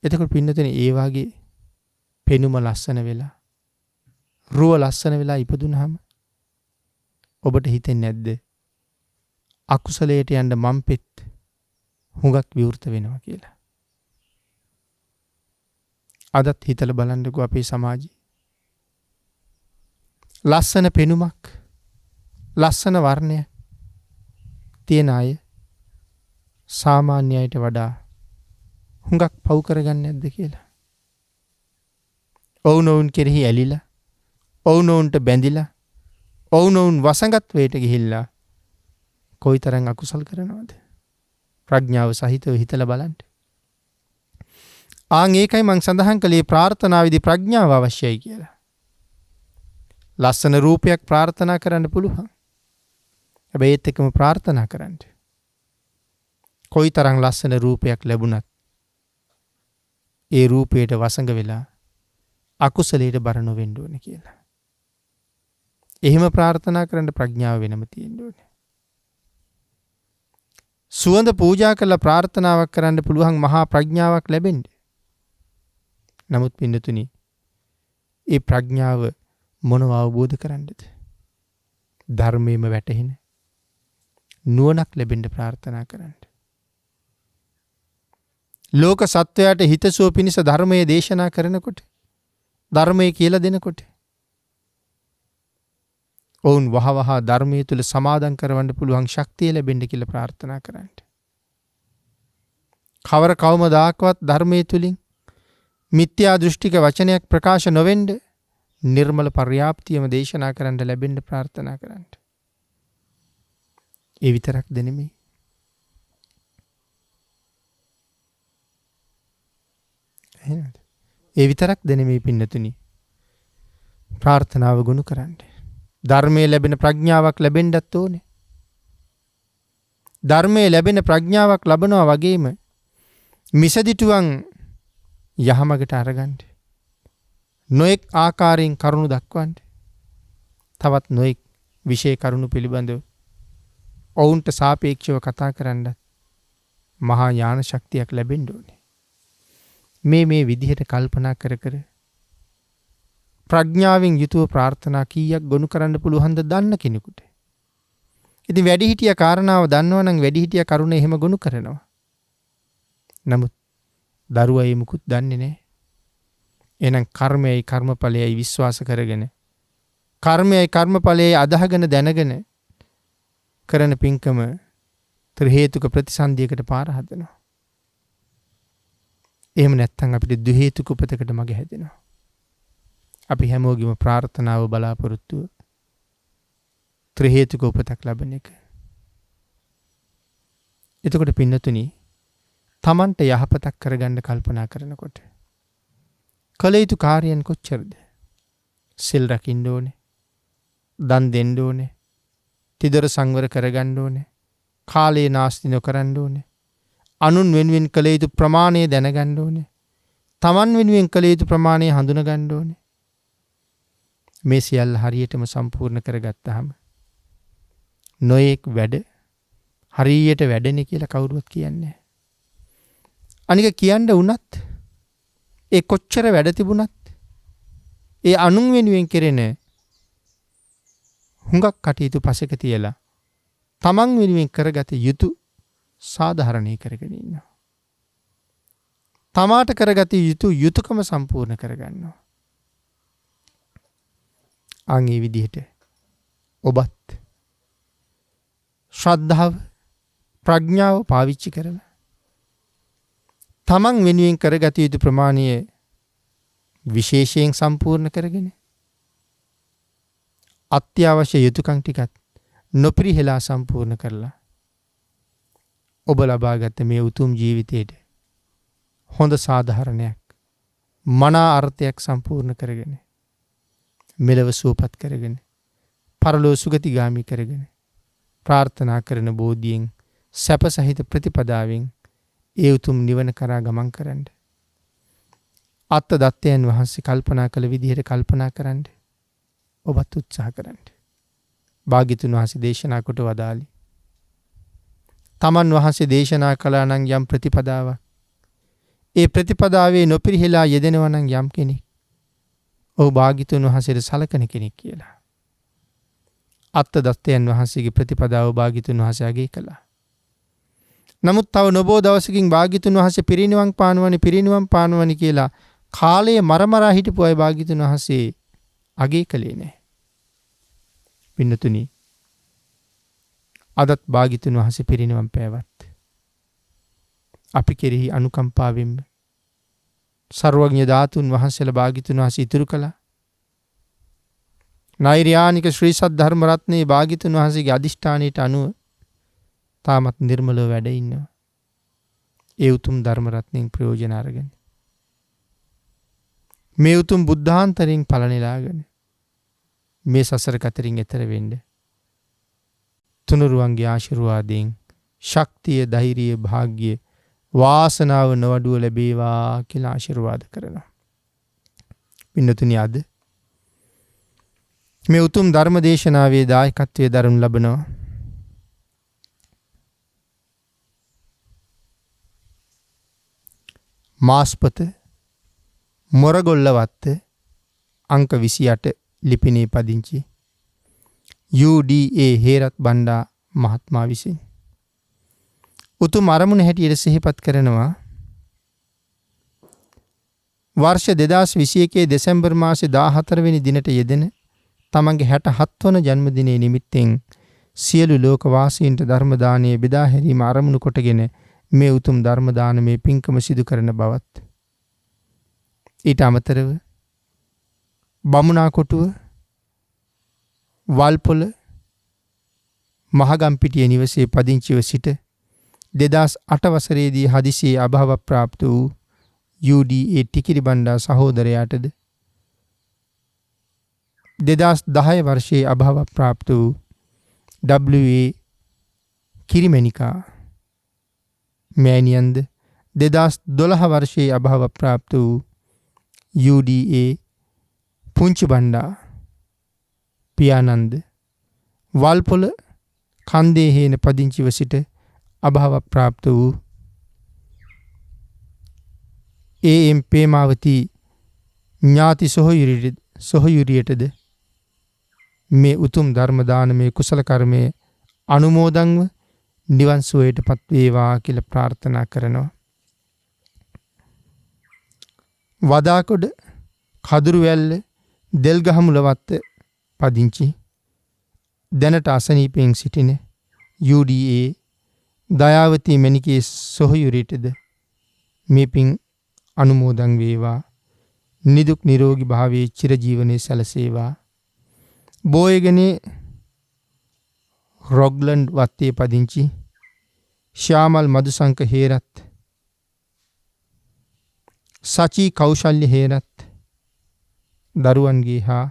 එතකොට පින්නතනේ ඒ වාගේ පෙනුම ලස්සන වෙලා රුව ලස්සන වෙලා ඉපදුනහම ඔබට හිතෙන්නේ නැද්ද අකුසලයට යන්න මම් පෙත් හුඟක් විවෘත වෙනවා කියලා? අදත් හිතලා බලන්නකෝ අපේ සමාජයේ ලස්සන පෙනුමක් ලස්සන වර්ණයක් තියෙන අය සාමාන්‍ය අයට වඩා හුඟක් පව් කරගන්නේ නැද්ද කියලා? ඔවුනොවුන් කෙරෙහි ඇලිලා ඔවුනොවුන්ට බැඳිලා ඔවුනොවුන් වසඟත්වයට ගිහිල්ලා කොයිතරම් අකුසල් කරනවද? ප්‍රඥාව සහිතව හිතලා බලන්න. ඒකයි මම සඳහන් කළේ ප්‍රාර්ථනාවේදී ප්‍රඥාව අවශ්‍යයි කියලා. ලස්සන රූපයක් ප්‍රාර්ථනා කරන්න පුළුවන්. හැබැයි ඒත් එක්කම ප්‍රාර්ථනා කරන්න. කොයි තරම් ලස්සන රූපයක් ලැබුණත් ඒ රූපයට වසඟ වෙලා අකුසලයට බර නොවෙන්න ඕනේ කියලා. එහෙම ප්‍රාර්ථනා කරන්න ප්‍රඥාව වෙනම තියෙන්න ඕනේ. සුවඳ පූජා කරලා ප්‍රාර්ථනාවක් කරන්න පුළුවන් මහා ප්‍රඥාවක් ලැබෙන්න. නමුත් පින්නතුනි, ඒ ප්‍රඥාව මොනව අවබෝධ කරන්නද? ධර්මයේම වැටහෙන නුවණක් ලැබෙන්න ප්‍රාර්ථනා කරන්න. ලෝක සත්වයාට හිතසුව පිණිස ධර්මයේ දේශනා කරනකොට, ධර්මයේ කියලා දෙනකොට ඔවුන් වහවහ ධර්මයේ තුල සමාදන් කරවන්න පුළුවන් ශක්තිය ලැබෙන්න කියලා ප්‍රාර්ථනා කරන්න. කවර කවමදාකවත් ධර්මයේ තුලින් මිත්‍යා දෘෂ්ටික වචනයක් ප්‍රකාශ නොවෙන්න නිර්මල පර්යාප්තියම දේශනා කරන්න ලැබෙන්න ප්‍රාර්ථනා කරන්න. ඒ විතරක්ද නෙමෙයි. එහෙමද? ඒ විතරක්ද නෙමෙයි පින්නතුනි. ප්‍රාර්ථනාව ගුණ කරන්න. ධර්මයේ ලැබෙන ප්‍රඥාවක් ලැබෙන්නත් ඕනේ. ධර්මයේ ලැබෙන ප්‍රඥාවක් ලබනවා වගේම මිසදිටුවන් යහමගට අරගන්න. නොඑක් ආකාරයෙන් කරුණු දක්වන්න. තවත් නොඑක් විශේෂ කරුණු පිළිබඳව ඔවුන්ට සාපේක්ෂව කතා කරන්නත් මහා ඥාන ශක්තියක් ලැබෙන්න ඕනේ. මේ විදිහට කල්පනා කර කර ප්‍රඥාවෙන් යුතුව ප්‍රාර්ථනා කීයක් ගොනු කරන්න පුළුවන්ද දන්න කෙනෙකුට. ඉතින් වැඩිහිටියා කාරණාව දන්නවා නම් වැඩිහිටියා කරුණ එහෙම ගොනු කරනවා. නමුත් දරුවා ඒ මුකුත් දන්නේ නැහැ. එහෙනම් කර්මයයි කර්මඵලයයි විශ්වාස කරගෙන, කර්මයයි කර්මඵලයයි අදහගෙන දැනගෙන කරන පින්කම ත්‍රි හේතුක ප්‍රතිසන්දියකට පාර හදනවා. එහෙම නැත්නම් අපිට ද්වි හේතුක උපතකට මග හැදෙනවා. අපි හැමෝගෙම ප්‍රාර්ථනාව බලාපොරොත්තුව ත්‍රි හේතුක උපතක් ලබන එක. එතකොට පින්නතුනි, තමන්ට යහපතක් කරගන්න කල්පනා කරනකොට කළ යුතු කාර්යයන් කොච්චරද? සිල් රකින්න ඕනේ, දන් දෙන්න ඕනේ, තිදොර සංවර කරගන්න ඕනේ, කාලේ නාස්ති නොකරන්න ඕනේ, අනුන් වෙනුවෙන් කළ යුතු ප්‍රමාණය දැනගන්න ඕනේ, තමන් වෙනුවෙන් කළ යුතු ප්‍රමාණය හඳුනා ගන්න ඕනේ. මේ සියල්ල හරියටම සම්පූර්ණ කරගත්තාම නොඑක් වැඩ හරියට වැඩනේ කියලා කවුරුවත් කියන්නේ නැහැ. අනික කියන්න වුණත් ඒ කොච්චර වැඩ තිබුණත් ඒ අනුන් වෙනුවෙන් කෙරෙන හුඟක් කටයුතු පසෙක තියලා තමන් වෙනුවෙන් කරගත යුතු සාධාරණී කරගෙන ඉන්නවා. තමාට කරගත යුතු යුතුයකම සම්පූර්ණ කරගන්නවා. අංගේ විදිහට ඔබත් ශ්‍රද්ධාව, ප්‍රඥාව පාවිච්චි කරලා තමන් වෙනුවෙන් කරගත යුතු ප්‍රමාණය විශේෂයෙන් සම්පූර්ණ කරගෙන අත්‍යවශ්‍ය යුතුයකම් ටිකත් නොපිරිහෙලා සම්පූර්ණ කරලා ඔබ ලබාගත් මේ උතුම් ජීවිතයට හොඳ සාධාරණයක්, මනා අර්ථයක් සම්පූර්ණ කරගෙන මෙලව සුවපත් කරගෙන පරලෝ සුගතිගාමි කරගෙන ප්‍රාර්ථනා කරන බෝධියෙන් සැප සහිත ප්‍රතිපදාවෙන් ඒ උතුම් නිවන කරා ගමන් කරන්න. අත්ත දත්තයන් වහන්සේ කල්පනා කළ විදිහට කල්පනා කරන්න ඔබත් උත්සාහ කරන්න. භාග්‍යතුන් වහන්සේ දේශනා කොට වදාළි. තමන් වහන්සේ දේශනා කළා නම් යම් ප්‍රතිපදාවක්, ඒ ප්‍රතිපදාවේ නොපිරිහෙලා යෙදෙනවා නම් යම් කෙනෙක්, ඔහු භාග්‍යතුන් වහන්සේට සලකන කෙනෙක් කියලා. අත්ත දත්තයන් වහන්සේගේ ප්‍රතිපදාව භාග්‍යතුන් වහන්සේ අගය කළා. නමුත් තව නොබෝ දවසකින් භාග්‍යතුන් වහන්සේ පිරිනිවන් පානවනි කියලා කාලයේ මරමරා හිටපු අය භාග්‍යතුන් වහන්සේ අගය කළේ නැහැ. පින්නතුනි, අදත් භාග්‍යතුන් වහන්සේ පිරිනිවන් පෑවත් අපි කෙරෙහි අනුකම්පාවෙන් සර්වඥ ධාතුන් වහන්සේලා භාග්‍යතුන් වහන්සේ ඉතුරු කළා. නෛර්යානික ශ්‍රී සද්ධර්ම රත්නයේ භාග්‍යතුන් වහන්සේගේ අදිෂ්ඨානයට අනුව තාමත් නිර්මලව වැඩ ඉන්නවා. ඒ උතුම් ධර්ම රත්නයෙන් ප්‍රයෝජන අරගෙන මේ උතුම් බුද්ධාන්තරයෙන් ඵල නෙලාගෙන මේ සසර කතරින් එතර වෙන්න. තුනුරුවන්ගේ ආශිර්වාදයෙන් ශක්තිය, ධෛර්යය, භාග්‍ය, වාසනාව නොවඩුව ලැබේවා කියලා ආශිර්වාද කරනවා. පින්නතුනි, අද මේ උතුම් ධර්ම දේශනාවේ දායකත්වයේ දරනු ලබනවා මාස්පත මොරගොල්ලවත්ත අංක 28 ලිපිනේ පදිංචි UDA හේරත් බණ්ඩා මහත්මයා විසින් උතුම් අරමුණ හැටියට සිහිපත් කරනවා වර්ෂ 2021 දෙසැම්බර් මාසේ 14 වෙනි දිනට යෙදෙන තමන්ගේ 67 වන ජන්මදිනයේ නිමිත්තෙන් සියලු ලෝකවාසීන්ට ධර්ම දානය බෙදා හැරීම අරමුණු කොටගෙන මේ උතුම් ධර්ම දානමේ පින්කම සිදු කරන බවත්, ඊට අමතරව බමුණා කොටුව වල්පොල මහගම්පිටිය නිවසේ පදිංචිව සිට 2008 වසරේදී හදිසියේ අභාව ප්‍රාප්ත වූ UDA ටිකිරි බණ්ඩා සහෝදරයාටද 2010 වර්ෂයේ අභාව ප්‍රාප්ත වූ WA කිරිමැණිකා මෑණියන්ද 2012 වර්ෂයේ අභාව ප්‍රාප්ත වූ UDA පුංචි බණ්ඩා පියානන්ද වල්පොල කන්දේ හේන පදිංචිව සිට අභාව ප්‍රාප්ත වූ AM පේමාවති ඥාති සොහොයුරියටද මේ උතුම් ධර්ම දානමේ කුසල කර්මයේ අනුමෝදන්ව නිවන් සුවයටපත් වේවා කියලා ප්‍රාර්ථනා කරනවා. වදාකොඩ කදුරුවැල්ල දෙල්ගහමුලවත්ත පදිංචි දැනට අසනීපයෙන් සිටින UDA දයාවති මණිකේ සොහොයුරියටද මේ පින් අනුමෝදන් වේවා. නිදුක් නිරෝගී භාවයේ චිරජීවනයේ සැලසේවා. බෝයගනේ රොග්ලන්ඩ් වත්තේ පදිංචි ශ්‍යාමල් මදුසංක හේරත්, සචී කෞශල්‍ය හේරත් දරුවන්ගේ හා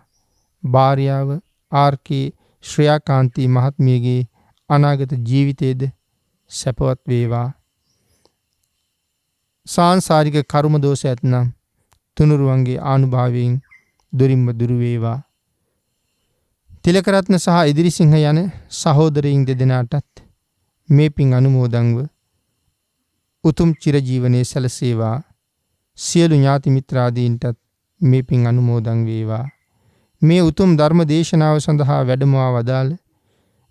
භාර්යාව RK ශ්‍රේයාකාන්ති මහත්මියගේ අනාගත ජීවිතයේද සැපවත් වේවා. සාංසාරික කර්ම දෝෂ ඇතනම් තුනුරුවන්ගේ ආනුභාවයෙන් දුරින්ම දුරු වේවා. තිලකරත්න සහ ඉදිරිසිංහ යන සහෝදරයින් දෙදෙනාටත් මේ පින් අනුමෝදන්ව උතුම් චිරජීවනයේ සැලසේවා. සියලු ඥාති මිත්‍රාදීන්ටත් මේ පින් අනුමෝදන් වේවා. මේ උතුම් ධර්ම දේශනාව සඳහා වැඩමවා වදාළ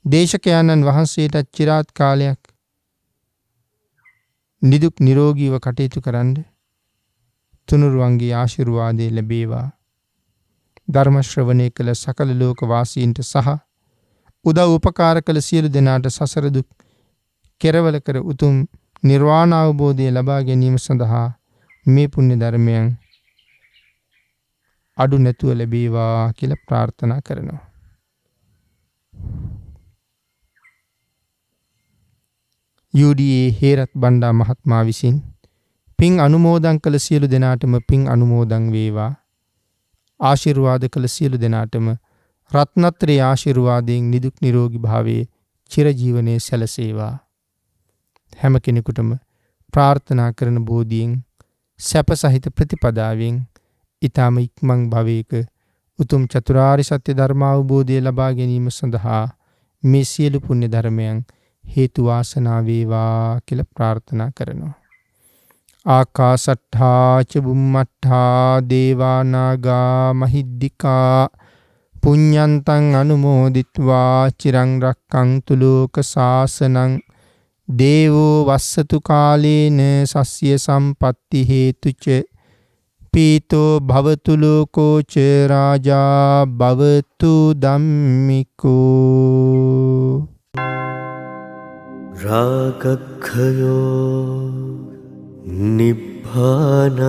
දේශකයන්න් වහන්සේටත් চিරාත් කාලයක් නිදුක් නිරෝගීව කටයුතු කරන්න තුනුරුවන්ගේ ආශිර්වාදය ලැබේවා. ධර්ම ශ්‍රවණය කළ සකල ලෝක වාසීන්ට සහ උදව් උපකාර කළ සියලු දෙනාට සසර දුක් කෙරවල කර උතුම් නිර්වාණ අවබෝධය ලබා ගැනීම සඳහා මේ පුණ්‍ය ධර්මයන් අඩු නැතුව ලැබේවා කියලා ප්‍රාර්ථනා කරනවා. UDA හේරත් බණ්ඩා මහත්මයා විසින් පින් අනුමෝදන් කළ සියලු දෙනාටම පින් අනුමෝදන් වේවා. ආශිර්වාද කළ සියලු දෙනාටම රත්නත්‍රයේ ආශිර්වාදයෙන් නිදුක් නිරෝගී භාවයේ චිරජීවනයේ සැලසේවා. හැම කෙනෙකුටම ප්‍රාර්ථනා කරන බෝධියෙන් සැප සහිත ප්‍රතිපදාවෙන් ඊතම ඉක්මන් භවයක උතුම් චතුරාර්ය සත්‍ය ධර්ම අවබෝධය ලබා ගැනීම සඳහා මේ සියලු පුණ්‍ය ධර්මයන් හේතු වාසනා වේවා කියලා ප්‍රාර්ථනා කරනවා. ආකාසට්ඨා ච බුම්මට්ඨා දේවා නාග මහිද්దికා පුඤ්ඤන්තං අනුමෝදිත්වා චිරං රක්ඛන්තු ලෝක සාසනං දේවෝ වස්සතු කාලේන සස්්‍ය සම්පatti හේතුච පීතෝ භවතු ලෝකෝ ච රාජා භවතු ධම්මිකෝ. රාගක්ඛයෝ නිබ්බානං